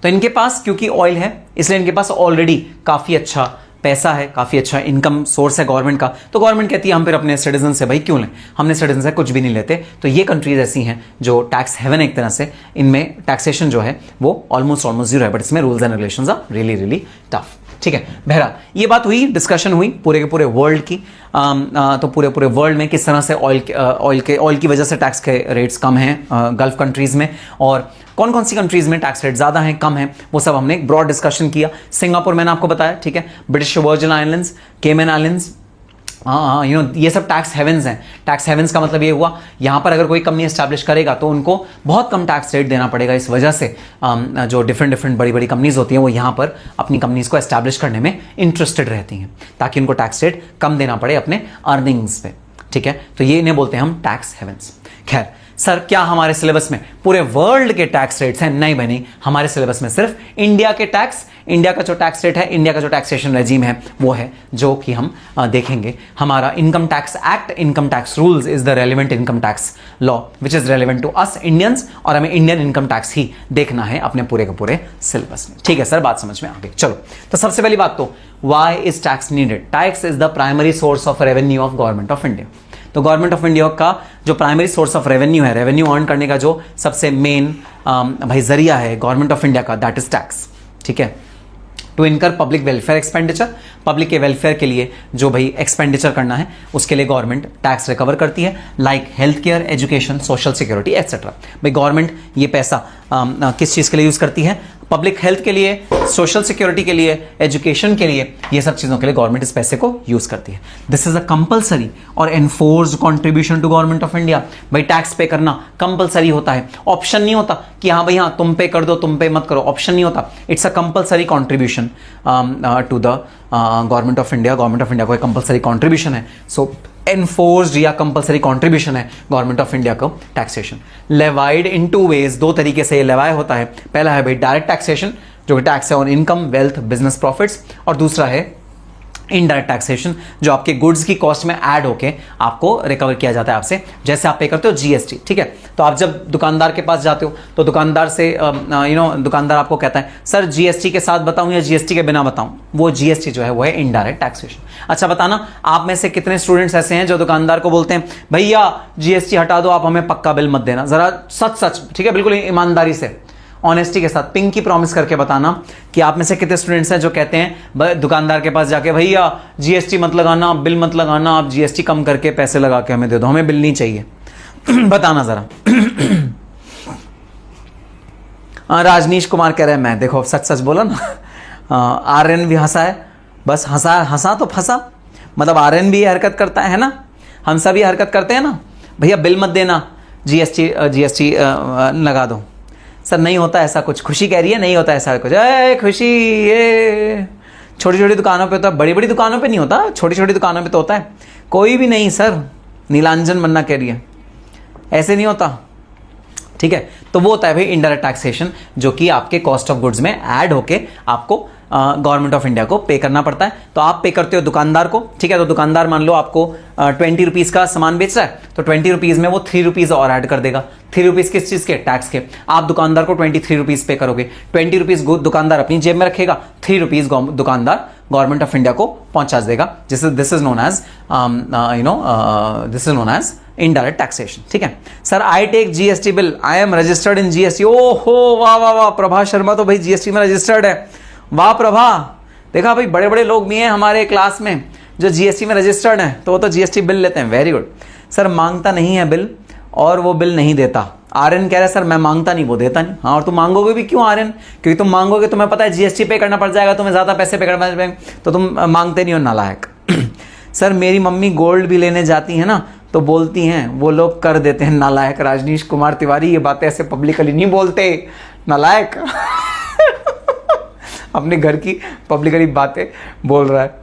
तो इनके पास क्योंकि ऑयल है इसलिए इनके पास ऑलरेडी काफी अच्छा पैसा है, काफ़ी अच्छा इनकम सोर्स है गवर्नमेंट का, तो गवर्नमेंट कहती है हम फिर अपने सिटीजन से भाई क्यों लें, हमने सिटीजन से कुछ भी नहीं लेते। तो ये कंट्रीज ऐसी हैं जो टैक्स हेवन एक तरह से, इनमें टैक्सेशन जो है वो ऑलमोस्ट जीरो है, बट इसमें rules and regulations are really really tough. ठीक है, बहरहाल ये बात हुई, डिस्कशन हुई पूरे के पूरे वर्ल्ड की। तो पूरे पूरे वर्ल्ड में किस तरह से ऑयल की वजह से टैक्स के रेट्स कम हैं गल्फ कंट्रीज में, और कौन कौन सी कंट्रीज में टैक्स रेट ज़्यादा हैं कम हैं, वो सब हमने एक ब्रॉड डिस्कशन किया। सिंगापुर मैंने आपको बताया, ठीक है, ब्रिटिश वर्जिन आइलैंड्स, केमन आइलैंड्स, हाँ ये सब टैक्स हेवंस हैं। टैक्स हेवंस का मतलब ये हुआ यहाँ पर अगर कोई कंपनी एस्टैब्लिश करेगा तो उनको बहुत कम टैक्स रेट देना पड़ेगा। इस वजह से जो डिफरेंट बड़ी बड़ी कंपनीज होती हैं वो यहाँ पर अपनी कंपनीज को एस्टैब्लिश करने में इंटरेस्टेड रहती हैं, ताकि उनको टैक्स रेट कम देना पड़े अपने अर्निंग्स पे। ठीक है, तो ये इन्हें बोलते हैं हम टैक्स हेवंस। खैर सर, क्या हमारे सिलेबस में पूरे वर्ल्ड के टैक्स रेट्स हैं? नहीं बनी, हमारे सिलेबस में सिर्फ इंडिया के टैक्स, इंडिया का जो टैक्स रेट है, इंडिया का जो टैक्सेशन रेजिम है वो है जो कि हम देखेंगे। हमारा income tax act, income tax rules is the relevant income tax law which is relevant to us Indians, और हमें इंडियन इनकम टैक्स ही देखना है अपने पूरे के पूरे सिलेबस में। ठीक है सर, बात समझ में आ गई। चलो, तो सबसे पहली बात तो why is tax needed? Tax is the primary source of revenue of government of India. तो गवर्नमेंट ऑफ इंडिया का जो प्राइमरी सोर्स ऑफ रेवेन्यू है, रेवेन्यू अर्न करने का जो सबसे मेन भाई जरिया है गवर्नमेंट ऑफ इंडिया का, दैट इज टैक्स। ठीक है, to incur public welfare expenditure, public के वेलफेयर के लिए जो भाई एक्सपेंडिचर करना है उसके लिए गवर्नमेंट टैक्स रिकवर करती है, like health care, education, social security etcetera. भाई गवर्नमेंट ये पैसा किस चीज़ के लिए यूज़ करती है? पब्लिक हेल्थ के लिए, सोशल सिक्योरिटी के लिए, एजुकेशन के लिए, ये सब चीज़ों के लिए गवर्नमेंट इस पैसे को यूज़ करती है। दिस इज अ कंपलसरी और enforced contribution to government of India. भाई टैक्स पे करना कंपलसरी होता है, ऑप्शन नहीं होता कि हाँ भाई हाँ तुम पे कर दो, तुम पे मत करो, ऑप्शन नहीं होता। It's a compulsory contribution to the government of India. Government of India को एक कंपलसरी कॉन्ट्रीब्यूशन है, सो एनफोर्स्ड या कंपलसरी कॉन्ट्रीब्यूशन है गवर्नमेंट ऑफ इंडिया को taxation. Levied in two ways, दो तरीके से ये लेवाय होता है। पहला है भाई डायरेक्ट टैक्सेशन, जो कि टैक्स है on income, wealth, business profits, और दूसरा है इनडायरेक्ट टैक्सेशन, जो आपके गुड्स की कॉस्ट में ऐड होके आपको रिकवर किया जाता है आपसे, जैसे आप पे करते हो जीएसटी। ठीक है, तो आप जब दुकानदार के पास जाते हो तो दुकानदार से दुकानदार आपको कहता है सर जीएसटी के साथ बताऊं या जीएसटी के बिना बताऊं, वो जीएसटी जो है वो है इनडायरेक्ट टैक्सेशन। अच्छा बताना, आप में से कितने स्टूडेंट्स ऐसे हैं जो दुकानदार को बोलते हैं भैया जीएसटी हटा दो, आप हमें पक्का बिल मत देना, जरा सच, ठीक है, बिल्कुल ईमानदारी से, ऑनेस्टी के साथ, पिंकी प्रॉमिस करके बताना कि आप में से कितने स्टूडेंट्स हैं जो कहते हैं दुकानदार के पास जाके भैया जीएसटी मत लगाना, बिल मत लगाना, आप जीएसटी कम करके पैसे लगा के हमें दे दो, हमें बिल नहीं चाहिए। बताना जरा। राजनीश कुमार कह रहे हैं मैं, देखो सच बोला ना। आर्यन भी हंसा है, बस हंसा तो फंसा, मतलब आर्यन भी हरकत करता है ना, हम सभी हरकत करते हैं ना, भैया बिल मत देना, जीएसटी लगा दो। सर नहीं होता ऐसा कुछ, खुशी कह रही है नहीं होता ऐसा कुछ, खुशी ये छोटी छोटी दुकानों पे होता है, बड़ी बड़ी दुकानों पे नहीं होता, छोटी छोटी दुकानों पे तो होता है। कोई भी नहीं सर, नीलांजन मन्ना कह रही है, ऐसे नहीं होता। ठीक है, तो वो होता है भाई इनडायरेक्ट टैक्सेशन, जो कि आपके कॉस्ट ऑफ गुड्स में ऐड होके आपको गवर्नमेंट ऑफ इंडिया को पे करना पड़ता है। तो आप पे करते हो दुकानदार को, ठीक है, तो दुकानदार मान लो आपको 20 रुपीज़ का सामान बेच रहा है, तो 20 रुपीज़ में वो 3 रुपीज़ और ऐड कर देगा। 3 रुपीज़ किस चीज़ के? टैक्स के। आप दुकानदार को 23 रुपीज़ पे करोगे, 20 रुपीज़ दुकानदार अपनी जेब में रखेगा, 3 रुपीज़ दुकानदार गवर्नमेंट ऑफ इंडिया को पहुंचा देगा। This is known as indirect taxation. ठीक है sir, I take GST bill, I am registered in GST. ओहो वाह वाह वाह, प्रभा शर्मा तो भाई जीएसटी में रजिस्टर्ड है। वाह प्रभा, देखा भाई बड़े बड़े लोग भी हैं हमारे क्लास में जो जीएसटी में रजिस्टर्ड हैं, तो वो तो जीएसटी बिल लेते हैं। वेरी गुड सर, मांगता नहीं है बिल और वो बिल नहीं देता। आर्यन कह रहा है सर मैं मांगता नहीं, वो देता नहीं। हाँ, और तुम मांगोगे भी क्यों आर्यन? क्योंकि तुम मांगोगे, तुम्हें पता है जीएसटी पे करना पड़ जाएगा, तुम्हें ज्यादा पैसे पे करना पड़ेगा, तो तुम मांगते नहीं हो, नालायक। सर मेरी मम्मी गोल्ड भी लेने जाती है ना, तो बोलती हैं वो लोग कर देते हैं, नालायक। राजनीश कुमार तिवारी, ये बातें ऐसे पब्लिकली नहीं बोलते, नालायक। अपने घर की पब्लिकली बातें बोल रहा है।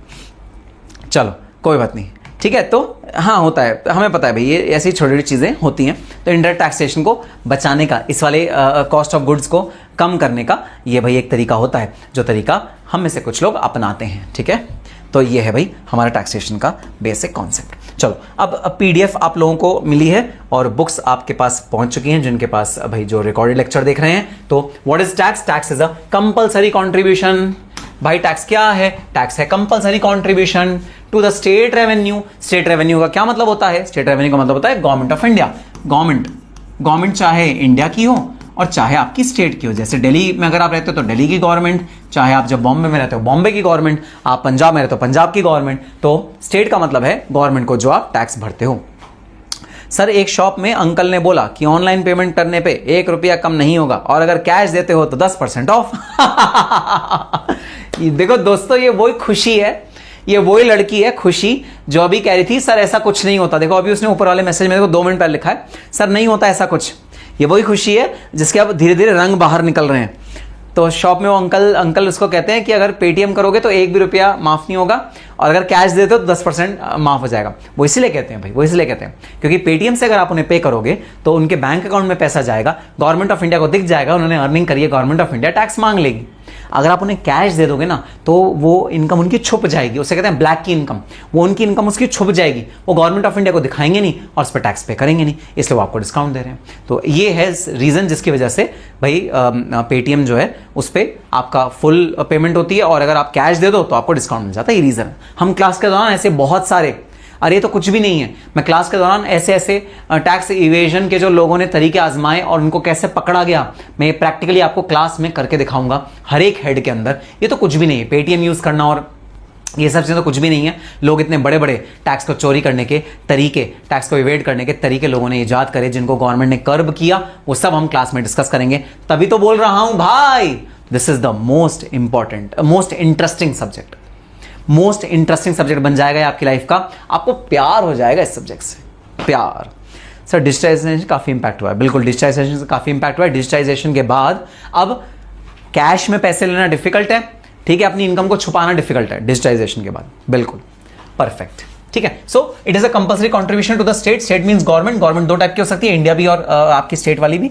चलो कोई बात नहीं, ठीक है। तो हाँ होता है, हमें पता है भाई ये ऐसी छोटी छोटी चीज़ें होती हैं। तो इंडायरेक्ट टैक्सेशन को बचाने का, इस वाले कॉस्ट ऑफ गुड्स को कम करने का, ये भाई एक तरीका होता है, जो तरीका हम में से कुछ लोग अपनाते हैं। ठीक है, तो ये है भाई हमारा टैक्सेशन का बेसिक कॉन्सेप्ट। चलो अब पीडीएफ आप लोगों को मिली है और बुक्स आपके पास पहुंच चुकी हैं, जिनके पास भाई जो रिकॉर्डेड लेक्चर देख रहे हैं। तो what is tax? Tax is a compulsory contribution भाई टैक्स क्या है? टैक्स है compulsory contribution to the state revenue. State revenue का क्या मतलब होता है? स्टेट रेवेन्यू का मतलब होता है गवर्नमेंट ऑफ इंडिया। गवर्नमेंट चाहे इंडिया की हो और चाहे आपकी स्टेट की हो। जैसे दिल्ली में अगर आप रहते हो तो दिल्ली की गवर्नमेंट, चाहे आप जब बॉम्बे में रहते हो बॉम्बे की गवर्नमेंट, आप पंजाब में रहते हो पंजाब की गवर्नमेंट। तो स्टेट का मतलब है गवर्नमेंट को जो आप टैक्स भरते हो। सर एक शॉप में अंकल ने बोला कि ऑनलाइन पेमेंट करने पे 1 रुपया कम नहीं होगा और अगर कैश देते हो तो 10% ऑफ। देखो दोस्तों, ये वही खुशी है, ये वही लड़की है खुशी जो अभी कह रही थी सर ऐसा कुछ नहीं होता। देखो अभी उसने ऊपर वाले मैसेज में देखो 2 मिनट पहले लिखा है सर नहीं होता ऐसा कुछ। ये वही खुशी है जिसके अब धीरे धीरे रंग बाहर निकल रहे हैं। तो शॉप में वो अंकल उसको कहते हैं कि अगर पेटीएम करोगे तो 1 भी रुपया माफ नहीं होगा और अगर कैश देते हो तो 10% माफ हो जाएगा। वो इसलिए कहते हैं भाई, वो इसलिए कहते हैं क्योंकि पेटीएम से अगर आप उन्हें पे करोगे तो उनके बैंक अकाउंट में पैसा जाएगा, गवर्नमेंट ऑफ इंडिया को दिख जाएगा, उन्होंने अर्निंग करी है, गवर्नमेंट ऑफ इंडिया टैक्स मांग लेगी। अगर आप उन्हें कैश दे दोगे ना तो वो इनकम उनकी छुप जाएगी, उसे कहते हैं ब्लैक की इनकम। वो उनकी इनकम उसकी छुप जाएगी, वो गवर्नमेंट ऑफ इंडिया को दिखाएंगे नहीं और उस पर टैक्स पे करेंगे नहीं, इसलिए वो आपको डिस्काउंट दे रहे हैं। तो ये है रीजन जिसकी वजह से भाई पेटीएम जो है उस पर आपका फुल पेमेंट होती है और अगर आप कैश दे दो तो आपको डिस्काउंट मिल जाता है। ये रीजन है। हम क्लास के दौरान ऐसे बहुत सारे, अरे ये तो कुछ भी नहीं है, मैं क्लास के दौरान ऐसे ऐसे टैक्स इवेजन के जो लोगों ने तरीके आजमाए और उनको कैसे पकड़ा गया, मैं प्रैक्टिकली आपको क्लास में करके दिखाऊंगा हर एक हेड के अंदर। ये तो कुछ भी नहीं है, पेटीएम यूज करना और ये सब चीज़ें तो कुछ भी नहीं है। लोग इतने बड़े बड़े टैक्स को चोरी करने के तरीके, टैक्स को इवेड करने के तरीके लोगों ने ईजाद करे, जिनको गवर्नमेंट ने कर्ब किया, वो सब हम क्लास में डिस्कस करेंगे। तभी तो बोल रहा हूं भाई, this is the most important, most interesting subject, most interesting subject बन जाएगा ये आपकी लाइफ का। आपको प्यार हो जाएगा इस सब्जेक्ट से, प्यार। सर डिजिटाइजेशन काफी इंपैक्ट हुआ है, बिल्कुल डिजिटाइजेशन से काफी इंपैक्ट हुआ है। डिजिटाइजेशन के बाद अब कैश में पैसे लेना डिफिकल्ट है, ठीक है, अपनी इनकम को छुपाना डिफिकल्ट है डिजिटाइजेशन के बाद, बिल्कुल परफेक्ट, ठीक है। So it is a compulsory contribution to the state. State means government. Government 2 type की हो सकती है, इंडिया भी और आपकी स्टेट वाली भी।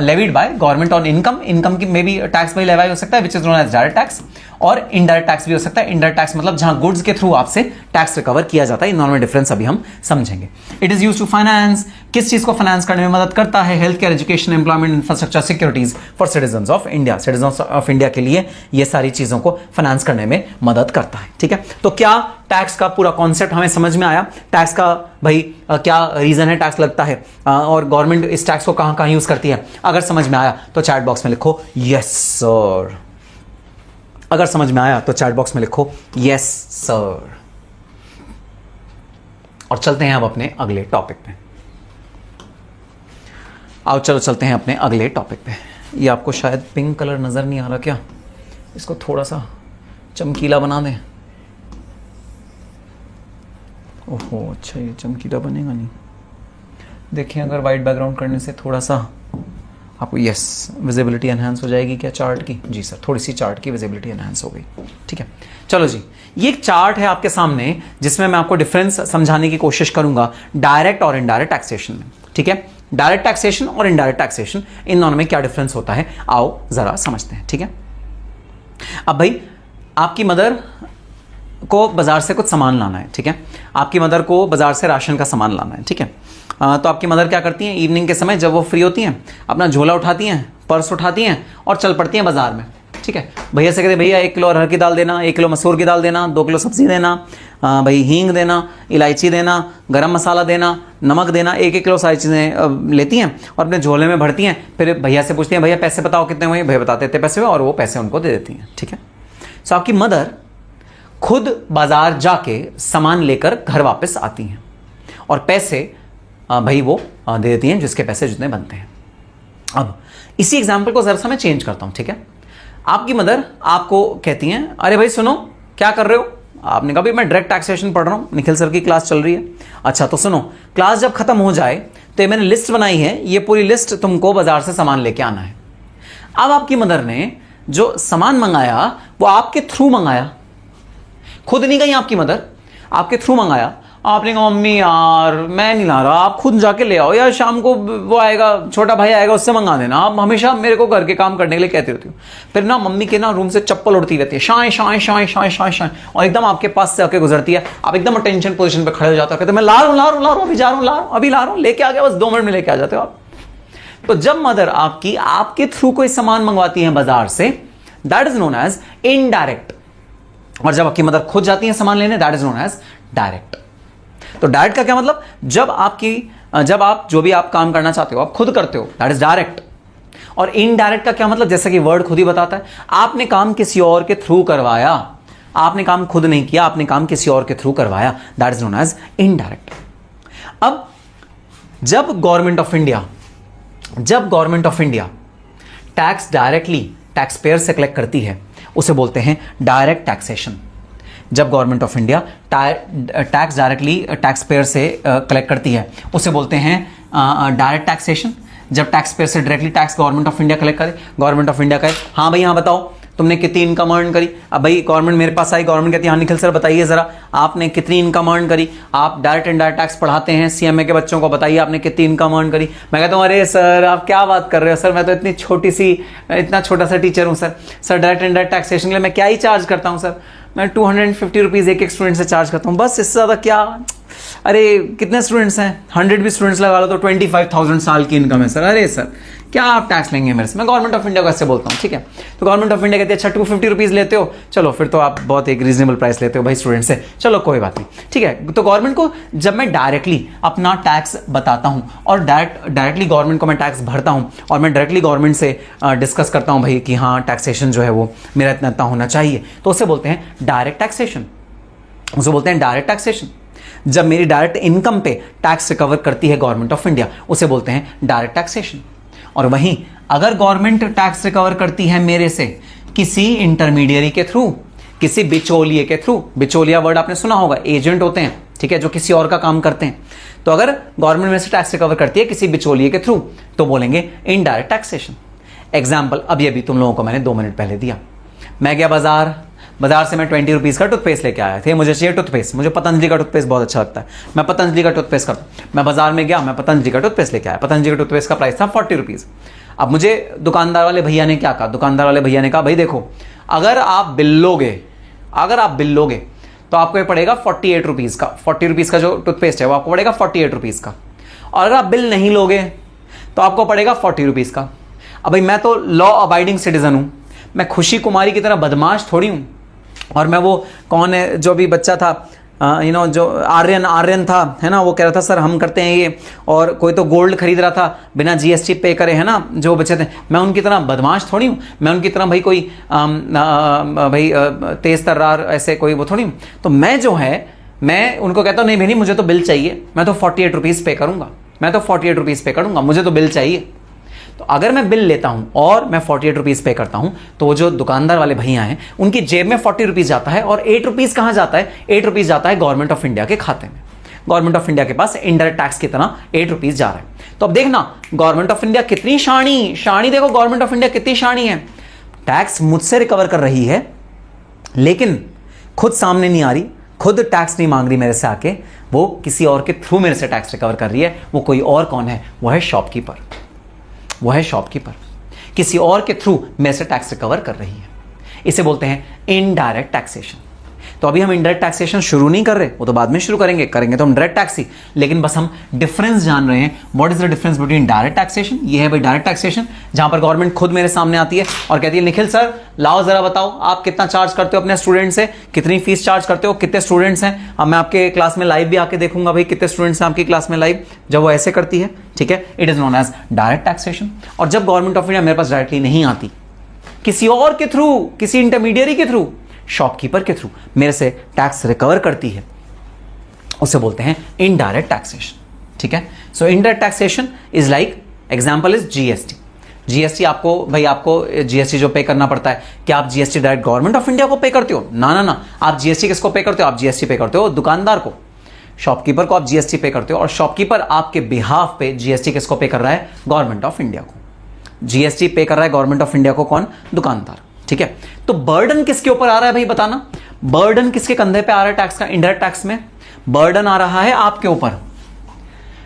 Levied by government on income, income की में भी टैक्स भी लेवाई हो सकता है, which is known as direct tax, और इनडायरेक्ट टैक्स भी हो सकता है। इनडायरेक्ट टैक्स मतलब जहां गुड्स के थ्रू आपसे टैक्स रिकवर किया जाता है। इन दोनों में डिफरेंस अभी हम समझेंगे। It is used to finance, किस चीज को फाइनेंस करने में मदद करता है? Healthcare, education, employment, infrastructure, securities for citizens of India. Citizens of India के लिए ये सारी चीजों को फाइनेंस करने में मदद करता है, ठीक है। तो क्या टैक्स का पूरा कॉन्सेप्ट हमें समझ में आया? टैक्स का भाई क्या रीजन है टैक्स लगता है और गवर्नमेंट इस टैक्स को कहां कहां यूज करती है? अगर समझ में आया तो चैट बॉक्स में लिखो यस सर। अगर समझ में आया तो चैट बॉक्स में लिखो यस सर। और चलते हैं अब अपने अगले टॉपिक पे। आओ चलो चलते हैं अपने अगले टॉपिक पे। ये आपको शायद पिंक कलर नजर नहीं आ रहा क्या? इसको थोड़ा सा चमकीला बना दें। ओहो अच्छा, ये चमकीला बनेगा नहीं। देखिए अगर वाइट बैकग्राउंड करने से थोड़ा सा आपको यस विजिबिलिटी एनहांस हो जाएगी क्या चार्ट की? जी सर, थोड़ी सी चार्ट की विजिबिलिटी एनहांस हो गई, ठीक है। चलो जी, ये एक चार्ट है आपके सामने जिसमें मैं आपको डिफरेंस समझाने की कोशिश करूंगा डायरेक्ट और इनडायरेक्ट टैक्सेशन में, ठीक है। डायरेक्ट टैक्सेशन और इनडायरेक्ट टैक्सेशन, इन दोनों में क्या डिफरेंस होता है आओ जरा समझते हैं, ठीक है। अब भाई आपकी मदर को बाजार से कुछ सामान लाना है, ठीक है। आपकी मदर को बाजार से राशन का सामान लाना है, ठीक है। तो आपकी मदर क्या करती हैं? इवनिंग के समय जब वो फ्री होती हैं अपना झोला उठाती हैं, पर्स उठाती हैं और चल पड़ती हैं बाजार में, ठीक है। भैया से कहते भैया 1 किलो अरहर की दाल देना, 1 किलो मसूर की दाल देना, 2 किलो सब्जी देना, भाई हींग देना, इलायची देना, गरम मसाला देना, नमक देना, 1-1 किलो सारी चीज़ें लेती हैं और अपने झोले में भरती हैं। फिर भैया से पूछती हैं भैया पैसे बताओ कितने हुए? भैया बताते थे पैसे हुए और वो पैसे उनको दे देती हैं, ठीक है। सो आपकी मदर खुद बाजार जाके सामान लेकर घर वापस आती हैं और पैसे भाई वो दे देती हैं जिसके पैसे जितने बनते हैं। अब इसी एग्जाम्पल को जरा सा मैं चेंज करता हूं, ठीक है। आपकी मदर आपको कहती हैं अरे भाई सुनो क्या कर रहे हो? आपने कहा भाई मैं डायरेक्ट टैक्सेशन पढ़ रहा हूं, निखिल सर की क्लास चल रही है। अच्छा तो सुनो, क्लास जब खत्म हो जाए तो मैंने लिस्ट बनाई है, ये पूरी लिस्ट तुमको बाजार से सामान लेके आना है। अब आपकी मदर ने जो सामान मंगाया वो आपके थ्रू मंगाया, खुद नहीं गई आपकी मदर, आपके थ्रू मंगाया। आपने कहा मम्मी यार मैं नहीं ला रहा, आप खुद जाके ले आओ, या शाम को वो आएगा छोटा भाई आएगा उससे मंगा देना, आप हमेशा मेरे को घर के काम करने के लिए कहती होती हो। फिर ना मम्मी के ना रूम से चप्पल उड़ती रहती है, शाय शाय शाय शाय शाय शाय, और एकदम आपके पास से आके गुजरती है। आप एकदम अटेंशन पोजीशन पे खड़े हो जाते हो, कहते मैं ला रहा हूँ अभी जा रहा हूँ, ला रहा हूँ अभी ला रहा हूँ, लेके आ गया, बस 2 मिनट में लेके आ जाते हो आप। तो जब मदर आपकी आपके थ्रू कोई सामान मंगवाती है बाजार से, that is known as indirect और जब आपकी मदर खुद जाती है सामान लेने, that is known as direct. तो डायरेक्ट का क्या मतलब, जब आप जो भी आप काम करना चाहते हो आप खुद करते हो, दैट इज डायरेक्ट। और इनडायरेक्ट का क्या मतलब, जैसा कि वर्ड खुद ही बताता है, आपने काम किसी और के थ्रू करवाया, आपने काम खुद नहीं किया, आपने काम किसी और के थ्रू करवाया, that is known as indirect. अब जब government of India tax directly taxpayer से कलेक्ट करती है, उसे बोलते हैं डायरेक्ट टैक्सेशन। जब government of India tax directly taxpayer से कलेक्ट करती है, उसे बोलते हैं डायरेक्ट टैक्सेशन। जब टैक्स पेयर से directly tax government of India collect करे, गवर्नमेंट ऑफ इंडिया कहे हाँ भाई हाँ बताओ तुमने कितनी इनकम अर्न करी। अब भाई गवर्नमेंट मेरे पास आई, गवर्नमेंट कहती है हाँ निखिल सर बताइए जरा आपने कितनी इनकम अर्न करी। आप डायरेक्ट इनडायरेक्ट टैक्स पढ़ाते हैं सीएमए के बच्चों को, बताइए आपने कितनी इनकम अर्न करी। मैं कहता हूँ अरे सर आप क्या बात कर रहे हो सर, मैं तो इतना छोटा सा टीचर हूँ सर डायरेक्ट इनडायरेक्ट टैक्सेशन के लिए मैं क्या ही चार्ज करता हूँ सर, मैं 250 रुपीज़ एक स्टूडेंट से चार्ज करता हूँ बस, इससे ज़्यादा क्या। अरे कितने स्टूडेंट्स हैं, 100 भी स्टूडेंट्स लगा लो तो 25,000 साल की इनकम है सर। अरे सर क्या आप टैक्स लेंगे मेरे से, मैं गवर्नमेंट ऑफ इंडिया को ऐसे बोलता हूँ, ठीक है। तो गवर्नमेंट ऑफ इंडिया कहती है अच्छा 250 रुपीज़ लेते हो, चलो फिर तो आप बहुत एक रीजनेबल प्राइस लेते हो भाई स्टूडेंट से, चलो कोई बात नहीं, ठीक है। तो गवर्नमेंट को जब मैं डायरेक्टली अपना टैक्स बताता हूँ और डायरेक्टली गवर्नमेंट को मैं टैक्स भरता हूँ और मैं डायरेक्टली गवर्नमेंट से डिस्कस करता हूँ भाई कि हाँ टैक्सेशन जो है वो मेरा इतना होना चाहिए, तो उसे बोलते हैं डायरेक्ट टैक्सेशन, उसे बोलते हैं डायरेक्ट टैक्सेशन। जब मेरी डायरेक्ट इनकम पे टैक्स रिकवर करती है गवर्नमेंट ऑफ इंडिया, उसे बोलते हैं डायरेक्ट टैक्सेशन। और वहीं अगर गवर्नमेंट टैक्स रिकवर करती है मेरे से किसी इंटरमीडियरी के थ्रू, किसी बिचौलिए के थ्रू, बिचौलिया वर्ड आपने सुना होगा, एजेंट होते हैं, ठीक है, जो किसी और का काम करते हैं। तो अगर गवर्नमेंट में से टैक्स रिकवर करती है किसी बिचौलिए के थ्रू, तो बोलेंगे इनडायरेक्ट टैक्सेशन। एग्जाम्पल अभी तुम लोगों को मैंने 2 मिनट पहले दिया। मैं गया बाजार से मैं 20 रुपीज़ का टूथपेस्ट लेके आया थे, मुझे चाहिए टूथपेस्ट, मुझे पतंजलि का टूथपेस्ट बहुत अच्छा लगता है, मैं पतंजलि का टूथपेस्ट करता हूँ। मैं बाजार में गया, मैं पतंजलि का टूथपेस्ट लेके आया, पतंजलि का टूथपेस्ट का प्राइस था 40 रुपीज़। अब मुझे दुकानदार वाले भैया ने क्या कहा, दुकानदार वाले भैया ने कहा भाई देखो अगर आप बिल लोगे तो आपको ये पड़ेगा 48 रुपीज़ का, 40 रुपीज़ का जो टूथपेस्ट है वो आपको पड़ेगा 48 रुपीज़ का, और अगर आप बिल नहीं लोगे तो आपको पड़ेगा 40 रुपीज़ का। अब भाई मैं तो लॉ अबाइडिंग सिटीजन हूँ, मैं खुशी कुमारी की तरह बदमाश थोड़ी हूँ। और मैं वो कौन है जो भी बच्चा था जो आर्यन था, है ना, वो कह रहा था सर हम करते हैं ये, और कोई तो गोल्ड खरीद रहा था बिना जीएसटी पे करे, है ना, जो बच्चे थे। मैं उनकी तरह बदमाश थोड़ी हूँ, मैं उनकी तरह भाई कोई तेज तर्रार ऐसे कोई वो थोड़ी हूँ। तो मैं जो है मैं उनको कहता हूँ नहीं भाई मुझे तो बिल चाहिए, मैं तो 48 रुपीज़ पे करूँगा, मैं तो 48 रुपीज़ पे करूँगा, मुझे तो बिल चाहिए। तो अगर मैं बिल लेता हूं और मैं 48 रुपीज़ पे करता हूं, तो वो जो दुकानदार वाले भैया हैं उनकी जेब में 40 रुपीज़ जाता है, और 8 रुपीज़ कहां जाता है, 8 रुपीज़ जाता है गवर्नमेंट ऑफ इंडिया के खाते में। गवर्नमेंट ऑफ इंडिया के पास इनडायरेक्ट टैक्स की तरह 8 रुपीज़ जा रहा है। तो अब देखना गवर्नमेंट ऑफ इंडिया कितनी शानी देखो गवर्नमेंट ऑफ इंडिया कितनी शानी है, टैक्स मुझसे रिकवर कर रही है लेकिन खुद सामने नहीं आ रही, खुद टैक्स नहीं मांग रही मेरे से आके, वो किसी और के थ्रू मेरे से टैक्स रिकवर कर रही है। वो कोई और कौन है, वो है शॉपकीपर, वो है शॉपकीपर, किसी और के थ्रू मेरे से टैक्स रिकवर कर रही है। इसे बोलते हैं इनडायरेक्ट टैक्सेशन। तो अभी हम इनडायरेक्ट टैक्सेशन शुरू नहीं कर रहे, वो तो बाद में शुरू करेंगे तो हम डायरेक्ट टैक्स ही, लेकिन बस हम डिफरेंस जान रहे हैं। What is the difference between direct taxation, ये है भाई डायरेक्ट टैक्सेशन, जहां पर गवर्नमेंट खुद मेरे सामने आती है और कहती है निखिल सर लाओ जरा बताओ आप कितना चार्ज करते हो अपने स्टूडेंट से, कितनी फीस चार्ज करते हो, कितने स्टूडेंट्स हैं। अब मैं आपके क्लास में लाइव भी आके देखूंगा भाई कितने स्टूडेंट्स हैं आपकी क्लास में लाइव, जब वो ऐसे करती है, ठीक है, it is known as direct taxation. और जब गवर्नमेंट ऑफ इंडिया मेरे पास डायरेक्टली नहीं आती, किसी और के थ्रू, किसी इंटरमीडियरी के थ्रू, शॉपकीपर के थ्रू मेरे से टैक्स रिकवर करती है, उसे बोलते हैं इनडायरेक्ट टैक्सेशन, ठीक है। सो indirect taxation is like, example is GST. GST आपको जीएसटी जो पे करना पड़ता है, क्या आप GST direct government of India को पे करते हो? ना, आप जीएसटी किसको पे करते हो? आप जीएसटी पे करते हो दुकानदार को, शॉपकीपर को आप जीएसटी पे करते हो, और शॉपकीपर आपके बिहाफ पे जीएसटी किसको पे कर रहा है? गवर्नमेंट ऑफ इंडिया को। जीएसटी पे कर रहा है गवर्नमेंट ऑफ इंडिया को कौन? दुकानदार, ठीक है। तो बर्डन किसके ऊपर आ रहा है भाई बताना, बर्डन किसके कंधे पे आ रहा है टैक्स का? इनडायरेक्ट टैक्स में बर्डन आ रहा है आपके ऊपर,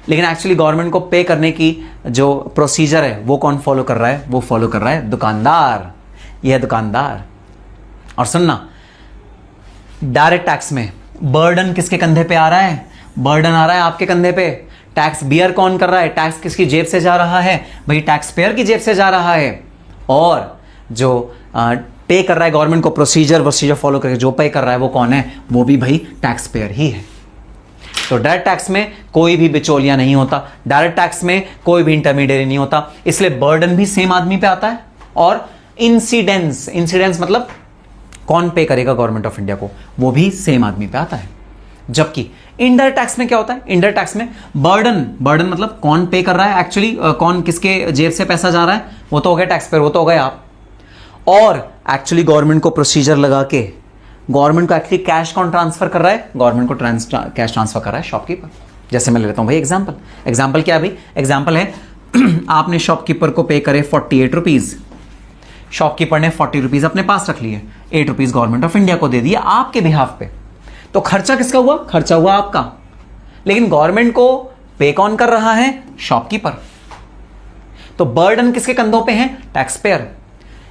लेकिन एक्चुअली गवर्नमेंट को पे करने की जो प्रोसीजर है वो कौन फॉलो कर रहा है? वो फॉलो कर रहा है दुकानदार, यह है दुकानदार। और सुनना, डायरेक्ट टैक्स में बर्डन किसके कंधे पे आ रहा है? बर्डन आ रहा है आपके कंधे पे। टैक्स बियर कौन कर रहा है? टैक्स किसकी जेब से जा रहा है? भाई टैक्स पेयर की जेब से जा रहा है। और जो पे कर रहा है गवर्नमेंट को, प्रोसीजर फॉलो करके जो पे कर रहा है वो कौन है, वो भी भाई टैक्स पेयर ही है। तो डायरेक्ट टैक्स में कोई भी बिचौलिया नहीं होता, डायरेक्ट टैक्स में कोई भी इंटरमीडिएट नहीं होता, इसलिए बर्डन भी सेम आदमी पे आता है। और इंसिडेंस मतलब कौन पे करेगा गवर्नमेंट ऑफ इंडिया को, वो भी सेम आदमी पे आता है। जबकि इनडायरेक्ट टैक्स में क्या होता है, इनडायरेक्ट टैक्स में बर्डन मतलब कौन पे कर रहा है, एक्चुअली कौन किसके जेब से पैसा जा रहा है, वो तो हो गया टैक्स पेयर, वो तो हो गए आप। और एक्चुअली गवर्नमेंट को प्रोसीजर लगा के गवर्नमेंट को एक्चुअली कैश कौन ट्रांसफर कर रहा है, गवर्नमेंट को कैश ट्रांसफर कर रहा है शॉपकीपर। जैसे मैं ले लेता हूं भाई एग्जांपल क्या है भाई, एग्जांपल है आपने शॉपकीपर को पे करे 48 रुपीज, शॉपकीपर ने 40 रुपीज अपने पास रख लिए, 8 रुपीज गवर्नमेंट ऑफ इंडिया को दे दिया आपके बिहाफ पे। तो खर्चा किसका हुआ, खर्चा हुआ आपका, लेकिन गवर्नमेंट को पे कौन कर रहा है, शॉपकीपर। तो बर्डन किसके कंधों पे है, टैक्स पेयर।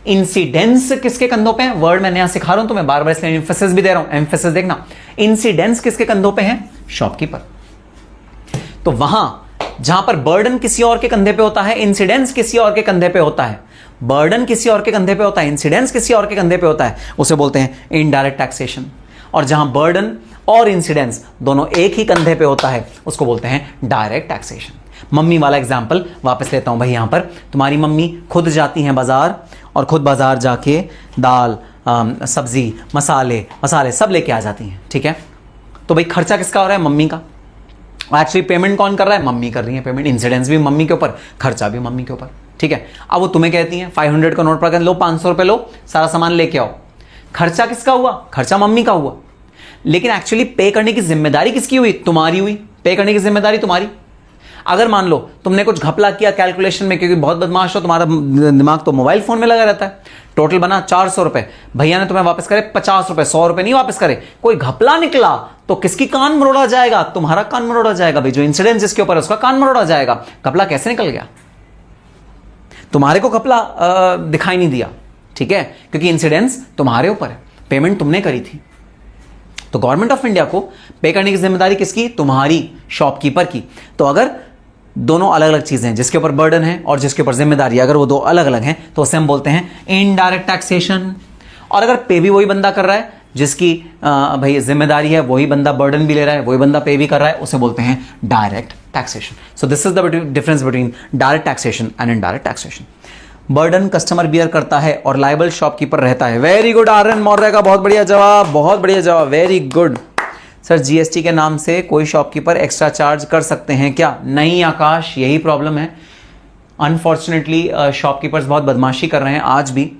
इंसिडेंस किसके कंधों पे है, वर्ड मैं यहां सिखा रहा हूं तो मैं बार बार इसलिए एम्फेसिस भी दे रहा हूं, एम्फेसिस देखना। इंसिडेंस किसके कंधों पे है, शॉपकीपर। तो वहां जहां पर बर्डन किसी और के कंधे पे होता है, इंसिडेंस किसी और के कंधे पे होता है, बर्डन किसी और के कंधे पे होता है, इंसिडेंस किसी और के कंधे पे होता है, उसे बोलते हैं इनडायरेक्ट टैक्सेशन। और जहां बर्डन और इंसिडेंस दोनों एक ही कंधे पे होता है, उसको बोलते हैं डायरेक्ट टैक्सेशन। मम्मी वाला एग्जाम्पल वापस लेता हूं भाई। यहां पर तुम्हारी मम्मी खुद जाती हैं बाजार और खुद बाजार जाके दाल, सब्जी, मसाले सब लेके आ जाती हैं, ठीक है। तो भाई खर्चा किसका हो रहा है, मम्मी का। एक्चुअली पेमेंट कौन कर रहा है, मम्मी कर रही है पेमेंट, इंसिडेंस भी मम्मी के ऊपर, खर्चा भी मम्मी के ऊपर, ठीक है। अब वो तुम्हें कहती हैं 500 का नोट पकड़ लो, 500 रुपए लो, सारा सामान लेके आओ। खर्चा किसका हुआ, खर्चा मम्मी का हुआ, लेकिन एक्चुअली पे करने की जिम्मेदारी किसकी हुई, तुम्हारी हुई। पे करने की जिम्मेदारी तुम्हारी। अगर मान लो तुमने कुछ घपला किया कैलकुलेशन में, क्योंकि बहुत बदमाश हो, तुम्हारा दिमाग तो मोबाइल फोन में लगा रहता है, टोटल बना 400 रुपए, भैया ने तुम्हें वापस करे 50 रुपए, 100 रुपए नहीं वापस करे, कोई घपला निकला तो किसकी कान मरोड़ा जाएगा, तुम्हारा कान मरोड़ा जाएगा भाई। जो इंसिडेंस जिसके ऊपर है उसका कान मरोड़ा जाएगा। घपला कैसे निकल गया, तुम्हारे को घपला दिखाई नहीं दिया, ठीक है, क्योंकि इंसिडेंस तुम्हारे ऊपर है, पेमेंट तुमने करी थी। तो गवर्नमेंट ऑफ इंडिया को पे करने की जिम्मेदारी किसकी, तुम्हारी, शॉपकीपर की। तो अगर दोनों अलग अलग चीजें हैं, जिसके ऊपर बर्डन है और जिसके ऊपर जिम्मेदारी, अगर वो दो अलग अलग हैं तो उसे हम बोलते हैं इनडायरेक्ट टैक्सेशन। और अगर पे भी वही बंदा कर रहा है, जिसकी भाई जिम्मेदारी है, वही बंदा बर्डन भी ले रहा है, वही बंदा पे भी कर रहा है, उसे बोलते हैं direct taxation. So this is the difference between direct taxation and indirect taxation. Burden customer bear करता है और लायबल शॉपकीपर रहता है। वेरी गुड आर्यन मौर्य का बहुत बढ़िया जवाब, बहुत बढ़िया जवाब, वेरी गुड। सर जीएसटी के नाम से कोई शॉपकीपर एक्स्ट्रा चार्ज कर सकते हैं क्या, नहीं आकाश, यही प्रॉब्लम है। अनफॉर्चुनेटली शॉपकीपर्स बहुत बदमाशी कर रहे हैं आज भी।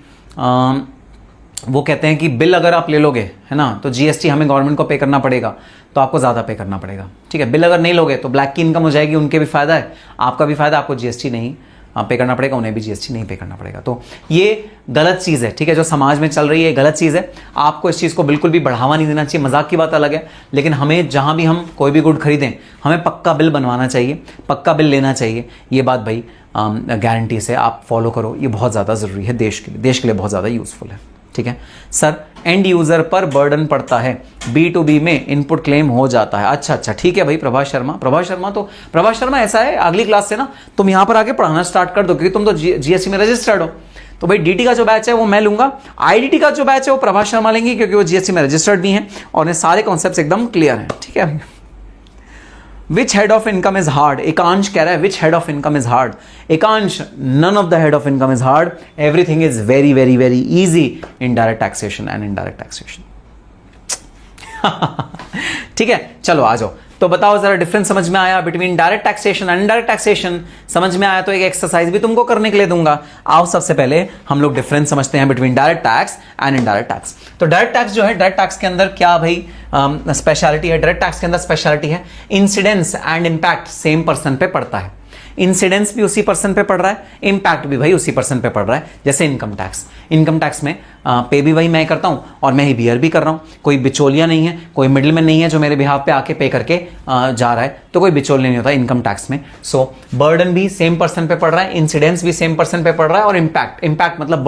वो कहते हैं कि बिल अगर आप ले लोगे, है ना, तो जीएसटी हमें गवर्नमेंट को पे करना पड़ेगा, तो आपको ज़्यादा पे करना पड़ेगा, ठीक है। बिल अगर नहीं लोगे तो ब्लैक की इनकम हो जाएगी, उनके भी फायदा है, आपका भी फायदा, आपको जीएसटी नहीं पे करना पड़ेगा, उन्हें भी जीएसटी नहीं पे करना पड़ेगा। तो ये गलत चीज़ है, ठीक है, जो समाज में चल रही है गलत चीज़ है। आपको इस चीज़ को बिल्कुल भी बढ़ावा नहीं देना चाहिए। मजाक की बात अलग है, लेकिन हमें जहाँ भी हम कोई भी गुड खरीदें, हमें पक्का बिल बनवाना चाहिए, पक्का बिल लेना चाहिए। ये बात भाई गारंटी से आप फॉलो करो, ये बहुत ज़्यादा ज़रूरी है देश के लिए बहुत ज़्यादा यूज़फुल है, ठीक है। सर एंड यूज़र पर बर्डन पड़ता है, B2B में इनपुट क्लेम हो जाता है। अच्छा, ठीक है भाई। प्रभाष शर्मा ऐसा है, अगली क्लास से ना तुम यहाँ पर आके पढ़ाना स्टार्ट कर दो, क्योंकि तुम तो जीएसटी में रजिस्टर्ड हो। तो भाई डीटी का जो बैच है वो मैं लूंगा, आईडीटी का जो बैच है वो प्रभाष शर्मा लेंगे, क्योंकि वो जीएसटी में रजिस्टर्ड भी हैं और उन्हें सारे कॉन्सेप्ट्स एकदम क्लियर हैं, ठीक है भाई। Which head of income is hard, Ekansh कह रहा है which head of income is hard. Ekansh, none of the head of income is hard, everything is very very very easy in direct taxation and indirect taxation. ठीक है, चलो आ जाओ। तो बताओ जरा, डिफरेंस समझ में आया between direct taxation and indirect taxation? समझ में आया तो एक एक्सरसाइज भी तुमको करने के लिए दूंगा। आओ सबसे पहले हम लोग डिफरेंस समझते हैं between direct tax and indirect tax. तो डायरेक्ट टैक्स जो है, डायरेक्ट टैक्स के अंदर क्या भाई स्पेशलिटी है? डायरेक्ट टैक्स के अंदर स्पेशलिटी है incidence and impact same person पे पड़ता है। इंसिडेंस भी उसी पर्सन पे पड़ रहा है, इंपैक्ट भी भाई उसी पर्सन पे पड़ रहा है। जैसे इनकम टैक्स में पे भी वही मैं करता हूं और मैं ही बियर भी कर रहा हूं। कोई बिचौलिया नहीं है, कोई मिडिलमैन नहीं है जो मेरे बिहाफ पे आके पे करके जा रहा है, तो कोई बिचौलिया नहीं होता इनकम टैक्स में। सो बर्डन भी सेम पर्सन पे पड़ रहा है, इंसिडेंस भी सेम पर्सन पे पड़ रहा है, और इंपैक्ट मतलब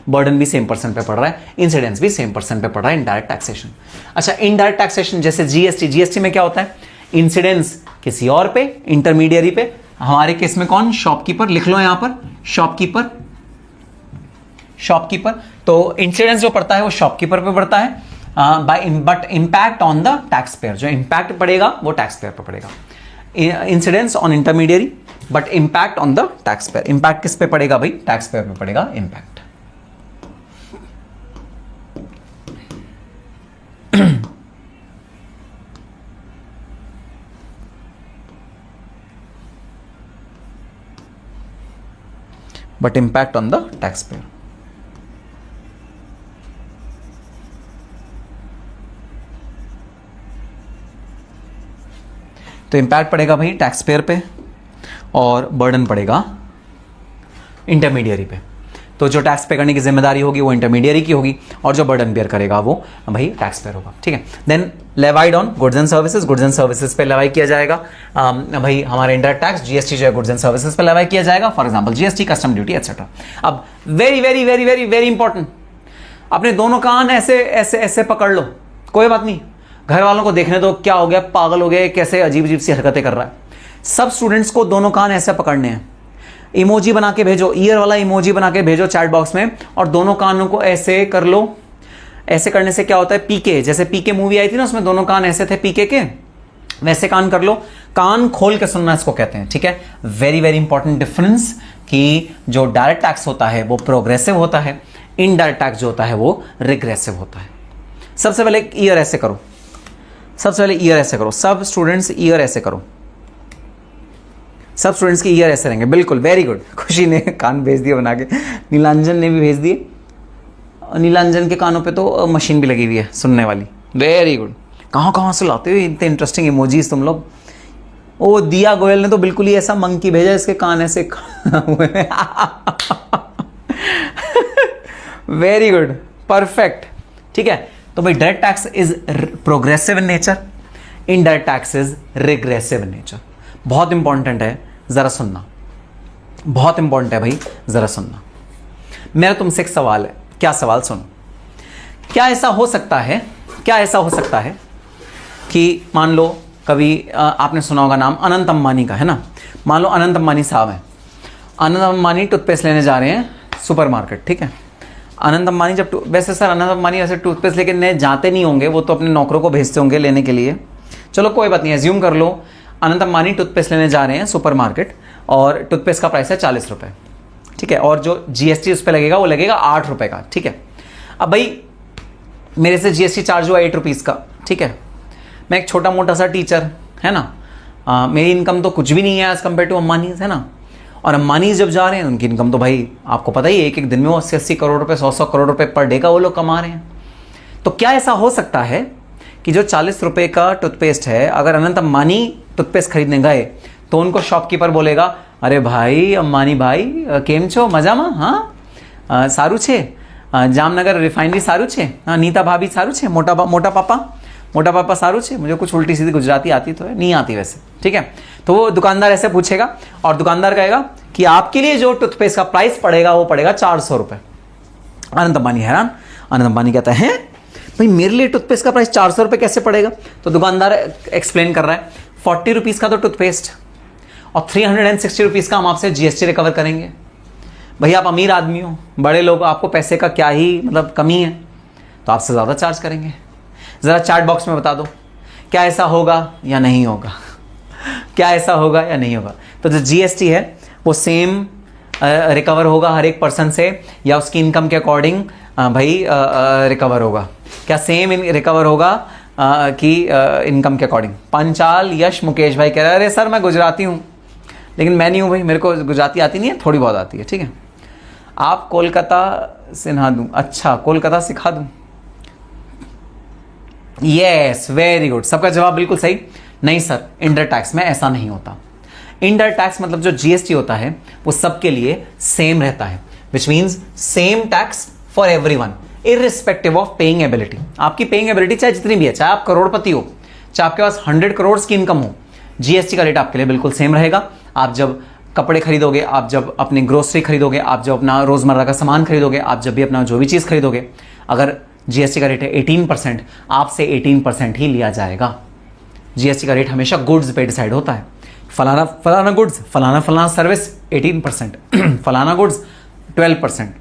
बर्डन भी सेम पर्सन पे पड़ रहा है, इंसिडेंस भी सेम पर्सन पे पड़ रहा है। Indirect taxation. अच्छा, इनडायरेक्ट टैक्सेशन जैसे जीएसटी में क्या होता है? इंसिडेंस किसी और पे, इंटरमीडियरी पे, हमारे केस में कौन? शॉपकीपर। लिख लो यहां पर शॉपकीपर। तो इंसिडेंस जो पड़ता है वो शॉपकीपर पे पड़ता है, but impact on the tax payer, जो इंपैक्ट पड़ेगा वो टैक्स पेयर पे पड़ेगा। Incidence on intermediary but impact on the tax payer. Impact किस पे पड़ेगा भाई? टैक्स पेयर पे पड़ेगा impact. but impact on the taxpayer। तो इंपैक्ट पड़ेगा भाई टैक्स पेयर पे और बर्डन पड़ेगा इंटरमीडियरी पे। तो जो टैक्स पे करने की जिम्मेदारी होगी वो इंटरमीडियरी की होगी और जो बर्डन बेयर करेगा वो भाई टैक्स पेयर होगा। ठीक है, then levied on goods and services. Goods and services पे लेवाई किया जाएगा भाई हमारे इंडायरेक्ट टैक्स जीएसटी जो है गुड्स एंड सर्विसेज पे लेवाई किया जाएगा, for example GST, custom duty etcetera. अब very very very very very important, अपने दोनों कान ऐसे ऐसे ऐसे पकड़ लो, कोई बात नहीं, घर वालों को देखने दो क्या हो गया, पागल हो गए, कैसे अजीब अजीब सी हरकतें कर रहा है। सब स्टूडेंट्स को दोनों कान ऐसे पकड़ने हैं, इमोजी बना के भेजो, ईयर वाला इमोजी बना के भेजो चैट बॉक्स में, और दोनों कानों को ऐसे कर लो। ऐसे करने से क्या होता है, पीके, जैसे पीके मूवी आई थी ना उसमें दोनों कान ऐसे थे पीके के, वैसे कान कर लो। कान खोल के सुनना इसको कहते हैं। ठीक है, वेरी वेरी इंपॉर्टेंट डिफरेंस कि जो डायरेक्ट टैक्स होता है वो प्रोग्रेसिव होता है, इनडायरेक्ट टैक्स जो होता है वो रिग्रेसिव होता है। सबसे पहले ईयर ऐसे करो, सबसे पहले ईयर ऐसे करो, सब स्टूडेंट्स ईयर ऐसे करो, सब स्टूडेंट्स के ईयर ऐसे रहेंगे, बिल्कुल, वेरी गुड। खुशी ने कान भेज दिए बना के, नीलांजन ने भी भेज दिए, नीलांजन के कानों पे तो मशीन भी लगी हुई है सुनने वाली, वेरी गुड। कहाँ कहाँ से लाते हो इतने इंटरेस्टिंग इमोजीज तुम लोग। ओ दिया गोयल ने तो बिल्कुल ही ऐसा मंकी भेजा, इसके कान ऐसे हुए। Very good, perfect. ठीक है, तो भाई direct tax is progressive in nature, indirect tax is regressive in nature. बहुत इंपॉर्टेंट है, जरा सुनना, बहुत इंपॉर्टेंट है भाई, जरा सुनना। मेरा तुमसे एक सवाल है, क्या सवाल? सुनो, क्या ऐसा हो सकता है, क्या ऐसा हो सकता है कि मान लो कभी आपने सुना होगा नाम अनंत अंबानी का, है ना। मान लो अनंत अंबानी साहब हैं, अनंत अंबानी टूथपेस्ट लेने जा रहे हैं सुपरमार्केट। ठीक है, अनंत अंबानी जब वैसे सर अनंत अंबानी वैसे टूथपेस्ट लेके जाते नहीं होंगे, वो तो अपने नौकरों को भेजते होंगे लेने के लिए। चलो कोई बात नहीं, एज्यूम कर लो अनंत अंबानी टूथपेस्ट लेने जा रहे हैं सुपरमार्केट और टूथपेस्ट का प्राइस है 40 रुपये। ठीक है, और जो जीएसटी उस पर लगेगा वो लगेगा 8 रुपये का। ठीक है, अब भाई मेरे से जीएसटी चार्ज हुआ 8 रुपीज़ का। ठीक है, मैं एक छोटा मोटा सा टीचर, है ना, मेरी इनकम तो कुछ भी नहीं है एज कम्पेयर टू अंबानी, है ना। और अंबानी जब जा रहे हैं उनकी इनकम तो भाई आपको पता ही है, एक एक दिन में वो 80-80 करोड़ रुपए, 100-100 करोड़ रुपए पर डे का वो लोग कमा रहे हैं। तो क्या ऐसा हो सकता है कि जो 40 रुपये का टूथपेस्ट है, अगर अनंत अंबानी टूथपेस्ट खरीदने गए तो उनको शॉपकीपर बोलेगा, अरे भाई अंबानी भाई केम छो, मजा में, हाँ सारू छे, जामनगर रिफाइनरी सारू छे, हाँ नीता भाभी सारू छे, मोटा पापा सारू छे। मुझे कुछ उल्टी सीधी गुजराती आती तो है, नहीं आती वैसे। ठीक है, तो वो दुकानदार ऐसे पूछेगा और दुकानदार कहेगा कि आपके लिए जो टूथपेस्ट का प्राइस पड़ेगा वो पड़ेगा 400 रुपये। अनंत अंबानी हैरान, अनंत अंबानी कहता है भाई मेरे लिए टूथपेस्ट का प्राइस 400 रुपये कैसे पड़ेगा? तो दुकानदार एक्सप्लेन कर रहा है 40 रुपीज़ का तो टूथपेस्ट और 360 रुपीज़ का हम आपसे जीएसटी रिकवर करेंगे। भैया आप अमीर आदमी हो, बड़े लोग, आपको पैसे का क्या ही मतलब कमी है, तो आपसे ज़्यादा चार्ज करेंगे। ज़रा चैट बॉक्स में बता दो क्या ऐसा होगा या नहीं होगा, क्या ऐसा होगा या नहीं होगा। तो जो जीएसटी है वो सेम रिकवर होगा हर एक पर्सन से, या उसकी इनकम के अकॉर्डिंग भाई रिकवर होगा? क्या सेम रिकवर होगा कि इनकम के अकॉर्डिंग? पंचाल यश मुकेश भाई कह रहे हैं अरे सर मैं गुजराती हूँ, लेकिन मैं नहीं हूँ भाई, मेरे को गुजराती आती नहीं है, थोड़ी बहुत आती है। ठीक है, आप कोलकाता सिखा दूँ? अच्छा, कोलकाता सिखा दूँ? यस, वेरी गुड, सबका जवाब बिल्कुल सही। नहीं सर, इंडायरेक्ट टैक्स में ऐसा नहीं होता। इंडायरेक्ट टैक्स मतलब जो जीएसटी होता है वो सबके लिए सेम रहता है, which means same tax for everyone irrespective of paying ability. आपकी पेइंग एबिलिटी चाहे जितनी भी है, चाहे आप करोड़पति हो, चाहे आपके पास 100 करोड़ की इनकम हो, जीएसटी का रेट आपके लिए बिल्कुल सेम रहेगा। आप जब कपड़े खरीदोगे, आप जब अपनी ग्रोसरी खरीदोगे, आप जब अपना रोजमर्रा का सामान खरीदोगे, आप जब भी अपना जो भी चीज़ खरीदोगे, अगर जीएसटी का रेट है 18%, आपसे 18% ही लिया जाएगा। जीएसटी का रेट हमेशा गुड्स पे डिसाइड होता है। फलाना फलाना गुड्स, फलाना फलाना सर्विस 18%, फलाना गुड्स 12%,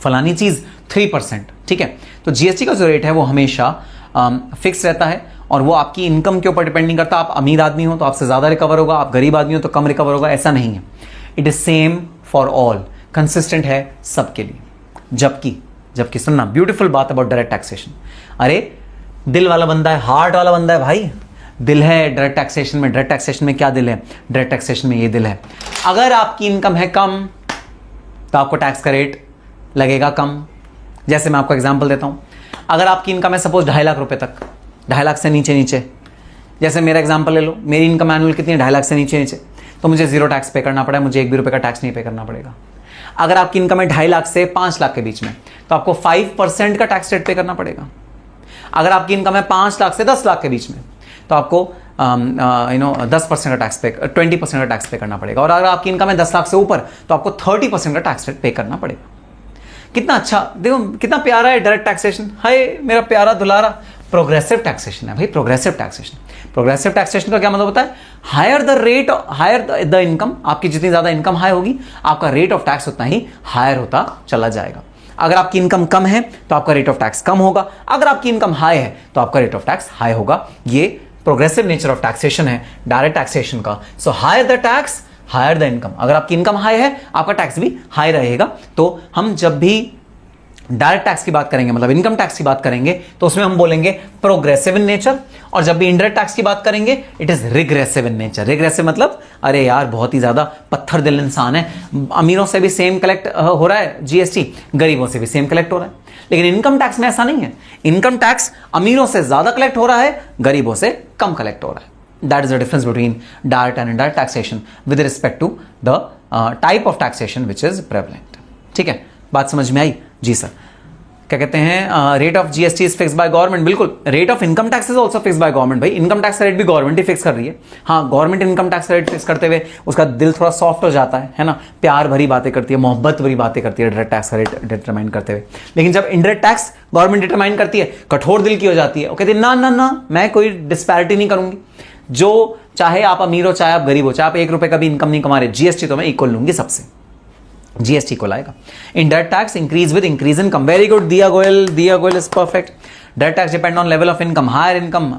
फलानी चीज़ 3%, ठीक है। तो जीएसटी का जो रेट है वो हमेशा फिक्स रहता है और वो आपकी इनकम के ऊपर डिपेंड नहीं करता। आप अमीर आदमी हो तो आपसे ज़्यादा रिकवर होगा, आप गरीब आदमी हो तो कम रिकवर होगा, ऐसा नहीं है। It is same for all, consistent है सबके लिए। जबकि सुनना, ब्यूटीफुल बात अबाउट डायरेक्ट टैक्सेशन, अरे दिल वाला बंदा है, हार्ट वाला बंदा है भाई, दिल है डायरेक्ट टैक्सेशन में। डायरेक्ट टैक्सेशन में क्या दिल है? डायरेक्ट टैक्सेशन में ये दिल है। अगर आपकी इनकम है कम तो आपको टैक्स का रेट लगेगा कम। जैसे मैं आपको एग्जांपल देता हूं, अगर आपकी इनकम है सपोज 2.5 लाख रुपए तक, 2.5 लाख से नीचे, जैसे मेरा एग्जांपल ले लो, मेरी इनकम एनुअल कितनी है? 2.5 लाख से नीचे, तो मुझे 0 टैक्स पे करना पड़ा, मुझे 1 भी रुपए का टैक्स नहीं पे करना पड़ेगा। अगर आपकी इनकम है 2.5 लाख से 5 लाख के बीच में, तो आपको 5% का टैक्स रेट पे करना पड़ेगा। अगर आपकी इनकम है 5 लाख से 10 लाख के बीच में, तो आपको 10% का टैक्स पे, 20% का टैक्स पे करना पड़ेगा। और अगर आपकी इनकम है 10 लाख से ऊपर, तो आपको 30% का टैक्स रेट पे करना पड़ेगा। कितना अच्छा, देखो कितना प्यारा है डायरेक्ट टैक्सेशन। हाय मेरा प्यारा दुलारा, प्रोग्रेसिव टैक्सेशन है भाई, प्रोग्रेसिव टैक्सेशन। प्रोग्रेसिव टैक्सेशन का क्या मतलब होता है? Higher the rate, higher the income, आपकी जितनी ज्यादा इनकम हाई होगी, आपका रेट ऑफ टैक्स उतना ही हायर होता चला जाएगा। अगर आपकी इनकम कम है तो आपका रेट ऑफ टैक्स कम होगा, अगर आपकी इनकम हाई है तो आपका रेट ऑफ टैक्स हाई होगा। ये प्रोग्रेसिव नेचर ऑफ टैक्सेशन है डायरेक्ट टैक्सेशन का। So higher the tax, higher the income. अगर आपकी इनकम हाई है, आपका टैक्स भी हाई रहेगा। तो हम जब भी डायरेक्ट टैक्स की बात करेंगे, मतलब इनकम टैक्स की बात करेंगे, तो उसमें हम बोलेंगे प्रोग्रेसिव इन नेचर। और जब भी इनडायरेक्ट टैक्स की बात करेंगे, it is regressive in nature. Regressive मतलब अरे यार बहुत ही ज्यादा पत्थर दिल इंसान है, अमीरों से भी सेम कलेक्ट हो रहा है जीएसटी, गरीबों से भी सेम कलेक्ट हो रहा है। लेकिन इनकम टैक्स में ऐसा नहीं है। इनकम टैक्स अमीरों से ज्यादा कलेक्ट हो रहा है, गरीबों से कम कलेक्ट हो रहा है। That is the difference between direct and indirect taxation with respect to the type of taxation which is prevalent. ठीक है, बात समझ में आई? जी सर। क्या कहते हैं? Rate of GST is fix by government. बिल्कुल, rate of income tax is also fix by government. भाई इनकम टैक्स का रेट भी गवर्नमेंट ही फिक्स कर रही है। हाँ, गवर्नमेंट इनकम टैक्स का रेट फिक्स करते हुए उसका दिल थोड़ा सॉफ्ट हो जाता है ना, प्यार भरी बातें करती है, मोहब्बत भरी बातें करती है डायरेक्ट टैक्स का रेट डिटरमाइन करते हुए। लेकिन जब इनडायरेक्ट टैक्स गवर्नमेंट डिटरमाइन करती है, कठोर दिल की हो जाती है। वो कहती है ना ना ना, मैं कोई डिस्पैरिटी नहीं करूंगी, जो चाहे आप अमीर हो चाहे आप गरीब हो, चाहे आप 1 रुपए का भी इनकम नहीं कमा रहे, जीएसटी तो मैं इक्वल लूंगी सबसे। जीएसटी को लाएगा। Indirect tax increase with increase income. Very good, Diya Goyal is perfect. Direct tax depend on level of income, higher income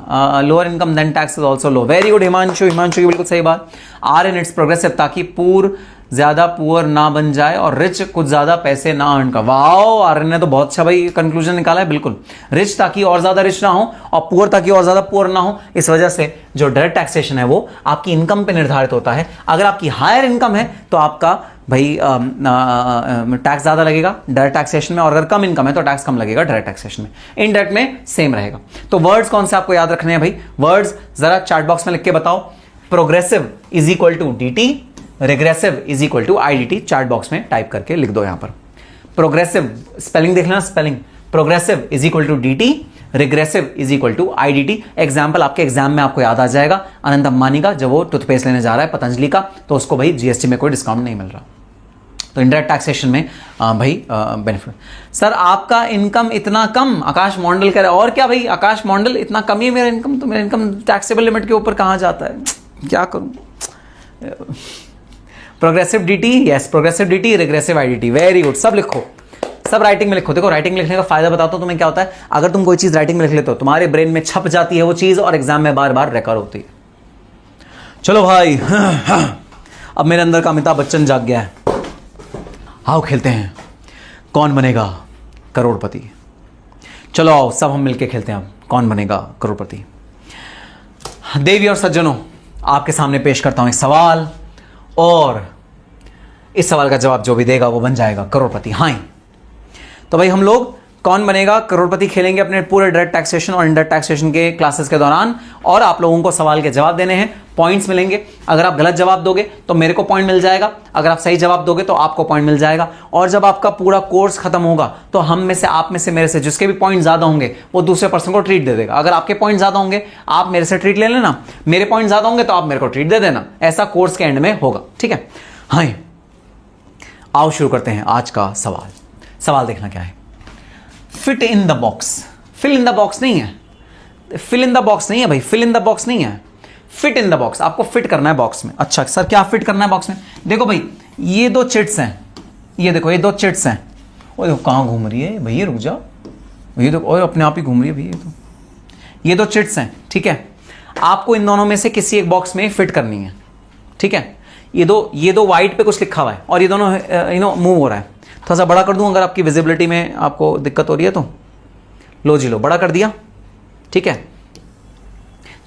lower income then tax is also low. Very good Himanshu की बिल्कुल सही बात। आर इन इट्स प्रोग्रेसिव, ताकि पूर ज्यादा poor ना बन जाए और रिच कुछ ज्यादा पैसे ना अर्न कर। वाओ, आर ने तो बहुत अच्छा भाई कंक्लूजन निकाला है। बिल्कुल, रिच ताकि और ज्यादा रिच ना हो और पुअर ताकि और ज्यादा पुअर ना हो। इस वजह से जो डायरेक्ट टैक्सेशन है वो आपकी इनकम पे निर्धारित होता है। अगर आपकी हायर इनकम है तो आपका भाई टैक्स ज्यादा लगेगा डायरेक्ट टैक्सेशन में, और अगर कम इनकम है तो टैक्स कम लगेगा डायरेक्ट टैक्सेशन में। इनडायरेक्ट में सेम रहेगा। तो वर्ड्स कौन से आपको याद रखने हैं भाई? वर्ड्स जरा चैट बॉक्स में लिख के बताओ। Progressive is equal to DT, regressive is equal to IDT. Chat box में टाइप करके लिख दो यहां पर। प्रोग्रेसिव स्पेलिंग देख लेना, spelling. Progressive is equal to DT, regressive is equal to IDT. Example आपके एग्जाम में आपको याद आ जाएगा, अनंत अंबानी का, जब वो टूथपेस्ट लेने जा रहा है पतंजलि का, तो उसको भाई जीएसटी में कोई डिस्काउंट नहीं मिल रहा। तो इनडायरेक्ट टैक्सेशन में भाई बेनिफिट। सर आपका इनकम इतना कम, आकाश मंडल कह रहा है। और क्या भाई आकाश मंडल, इतना कम ही मेरा इनकम, तो मेरा इनकम टैक्सेबल लिमिट के ऊपर कहां जाता है, क्या करूं? Progressive DT, yes progressive DT, regressive IDT. Very good, सब लिखो, सब राइटिंग में लिखो। देखो राइटिंग लिखने का फायदा बताता हूं तुम्हें क्या होता है। अगर तुम कोई चीज राइटिंग में लिख लेते हो, तुम्हारे ब्रेन में छप जाती है वो चीज और एग्जाम में बार बार रिकॉर्ड होती है। चलो भाई, अब मेरे अंदर का अमिताभ बच्चन जाग गया है। आओ खेलते हैं कौन बनेगा करोड़पति। चलो आओ सब हम मिलके खेलते हैं अब कौन बनेगा करोड़पति। देवी और सज्जनों, आपके सामने पेश करता हूं एक सवाल, और इस सवाल का जवाब जो भी देगा वो बन जाएगा करोड़पति। हाँ, तो भाई हम लोग कौन बनेगा करोड़पति खेलेंगे अपने पूरे डायरेक्ट टैक्सेशन और इनडायरेक्ट टैक्सेशन के क्लासेस के दौरान, और आप लोगों को सवाल के जवाब देने हैं, पॉइंट्स मिलेंगे। अगर आप गलत जवाब दोगे तो मेरे को पॉइंट मिल जाएगा, अगर आप सही जवाब दोगे तो आपको पॉइंट मिल जाएगा। और जब आपका पूरा कोर्स खत्म होगा तो हम में से, आप में से, मेरे से जिसके भी पॉइंट ज्यादा होंगे वो दूसरे पर्सन को ट्रीट दे देगा। अगर आपके पॉइंट ज्यादा होंगे आप मेरे से ट्रीट ले लेना, मेरे पॉइंट ज्यादा होंगे तो आप मेरे को ट्रीट दे देना। ऐसा कोर्स के एंड में होगा, ठीक है? हाँ, आओ शुरू करते हैं आज का सवाल। सवाल देखना क्या है। Fit in the box. Fill in the box नहीं है, फिल इन द बॉक्स नहीं है भाई, फिल इन द बॉक्स नहीं है, फिट इन द बॉक्स। आपको फिट करना है बॉक्स में। अच्छा सर क्या फिट करना है बॉक्स में? देखो भाई, ये 2 चिट्स हैं, ये देखो ये 2 चिट्स हैं, ओए देखो कहाँ घूम रही है भैया, रुक जाओ भैया, तो और अपने आप ही घूम रही है भैया। तो ये दो चिट्स हैं, ठीक है। आपको इन दोनों में से किसी एक बॉक्स में फिट करनी है, ठीक है। ये दो वाइट पे कुछ लिखा हुआ है और ये दोनों मूव हो रहा है। थोड़ा सा बड़ा कर दूं अगर आपकी विजिबिलिटी में आपको दिक्कत हो रही है तो। लो जी लो, बड़ा कर दिया, ठीक है।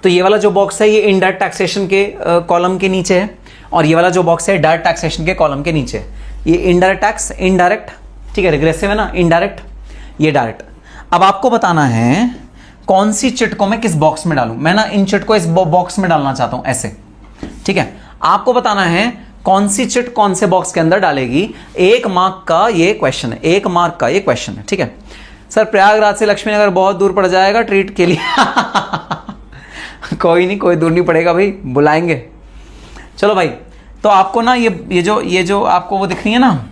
तो ये वाला जो बॉक्स है ये इनडायरेक्ट टैक्सेशन के कॉलम के नीचे है और ये वाला जो बॉक्स है डायरेक्ट टैक्सेशन के कॉलम के नीचे है। ये इनडायरेक्ट टैक्स, इनडायरेक्ट, ठीक है, रिग्रेसिव है ना, इनडायरेक्ट, ये डायरेक्ट। अब आपको बताना है कौन सी चिट को मैं किस बॉक्स में डालूं। मैं ना इन चिट को इस बॉक्स में डालना चाहता हूं ऐसे, ठीक है। आपको बताना है कौन सी चिट कौन से बॉक्स के अंदर डालेगी। 1 मार्क का ये क्वेश्चन है, 1 मार्क का ये क्वेश्चन है, ठीक है। सर प्रयागराज से लक्ष्मीनगर बहुत दूर पड़ जाएगा ट्रीट के लिए कोई नहीं, कोई दूर नहीं पड़ेगा भाई, बुलाएंगे। चलो भाई, तो आपको ना ये जो आपको वो दिख रही है ना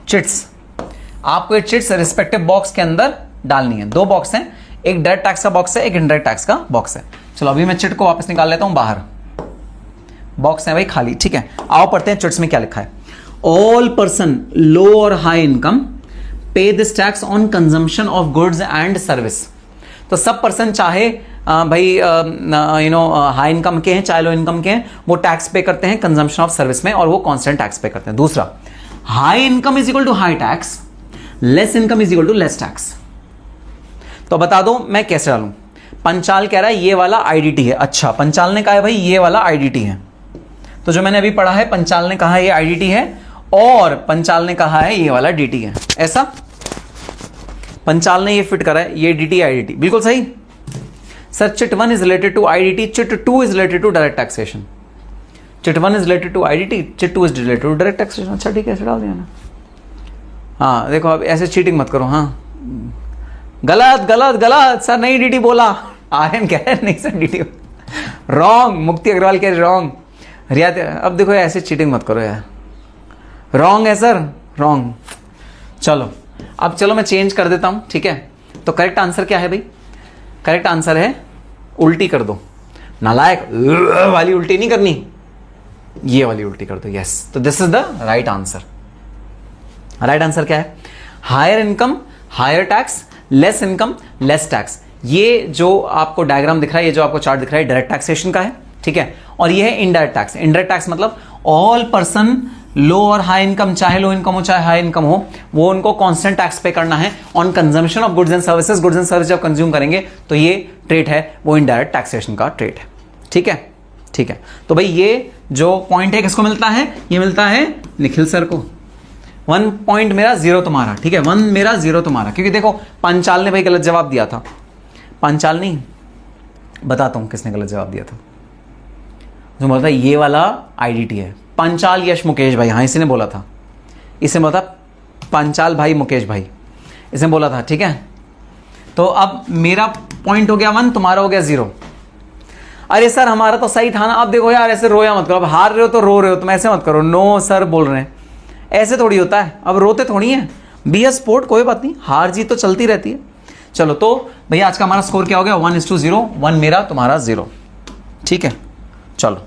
चिट्स, आपको ये चिट्स रिस्पेक्टिव बॉक्स के अंदर डालनी है। 2 बॉक्स हैं, एक डायरेक्ट टैक्स का बॉक्स है, एक इनडायरेक्ट टैक्स का बॉक्स है। चलो अभी मैं चिट को वापस निकाल लेता हूं बाहर। बॉक्स है भाई खाली, ठीक है। आओ पढ़ते हैं चिट्स में क्या लिखा है। ऑल पर्सन लो और हाई इनकम पे this tax on consumption of goods and service. तो सब पर्सन चाहे भाई हाई इनकम के हैं चाहे लो इनकम के हैं, वो टैक्स पे करते हैं कंजम्पशन ऑफ सर्विस में और वो कांस्टेंट टैक्स पे करते हैं। दूसरा, high income is equal to high tax, less income is equal to less tax. तो बता दो मैं कैसे डालूं। पंचाल कह रहा है ये वाला आईडीटी है। अच्छा, पंचाल ने कहा है भाई ये वाला आईडीटी है, तो जो मैंने अभी पढ़ा है पंचाल ने कहा ये आईडीटी है और पंचाल ने कहा है ये वाला डीटी है। ऐसा पंचाल ने ये फिट करा है, ये डीटी आईडीटी, बिल्कुल सही। Sir chit 1 is related to IDT, chit 2 is related to direct taxation. Chit 1 is related to IDT, chit 2 is related to direct taxation. अच्छा ठीक है, ऐसे डाल दिया ना। हाँ देखो, अब ऐसे चीटिंग मत करो। हाँ गलत गलत गलत, सर नहीं डीटी बोला, आर्यन कह रहे नहीं सर डीटी रॉन्ग, मुक्ति अग्रवाल कह रहे रॉन्ग, रिया। अब देखो ऐसे चीटिंग मत करो यार, रॉन्ग है सर, रॉन्ग। चलो अब चलो मैं चेंज कर देता हूं, ठीक है। तो करेक्ट आंसर क्या है भाई? करेक्ट आंसर है उल्टी कर दो। नालायक वाली उल्टी नहीं करनी, ये वाली उल्टी कर दो। यस, तो this is the right answer. Right answer क्या है? Higher income higher tax, less income less tax. ये जो आपको डायग्राम दिख रहा है, ये जो आपको चार्ट दिख रहा है, डायरेक्ट टैक्सेशन का है, ठीक है। और ये है इनडायरेक्ट टैक्स। इनडायरेक्ट टैक्स मतलब ऑल पर्सन लो और हाई इनकम, चाहे लो इनकम हो चाहे हाई इनकम हो, वो उनको कांस्टेंट टैक्स पे करना है on consumption of goods and services. Goods and service जब कंज्यूम करेंगे तो ये ट्रेट है वो इनडायरेक्ट टैक्सेशन का ट्रेट है, ठीक है। ठीक है, तो भाई ये जो पॉइंट है किसको मिलता है? ये मिलता है निखिल सर को। 1 पॉइंट मेरा, 0 तुम्हारा, ठीक है। 1 मेरा 0 तुम्हारा, क्योंकि देखो पंचाल ने भाई गलत जवाब दिया था। पंचाल नहीं, बताता हूं किसने गलत जवाब दिया था। जो बोला था ये वाला आईडीटी है, पंचाल यश मुकेश भाई, हाँ इसी ने बोला था। इसने बोला था पंचाल भाई मुकेश भाई, इसने बोला था, ठीक है। तो अब मेरा पॉइंट हो गया 1, तुम्हारा हो गया 0। अरे सर हमारा तो सही था ना। अब देखो यार ऐसे रोया मत करो, अब हार रहे हो तो रो रहे हो, तुम ऐसे मत करो। नो सर बोल रहे हैं, ऐसे थोड़ी होता है, अब रोते थोड़ी है। बी ए स्पोर्ट, कोई बात नहीं, हार जीत तो चलती रहती है। चलो तो भैया आज का हमारा स्कोर क्या हो गया? 1:0, 1 मेरा तुम्हारा 0, ठीक है। चलो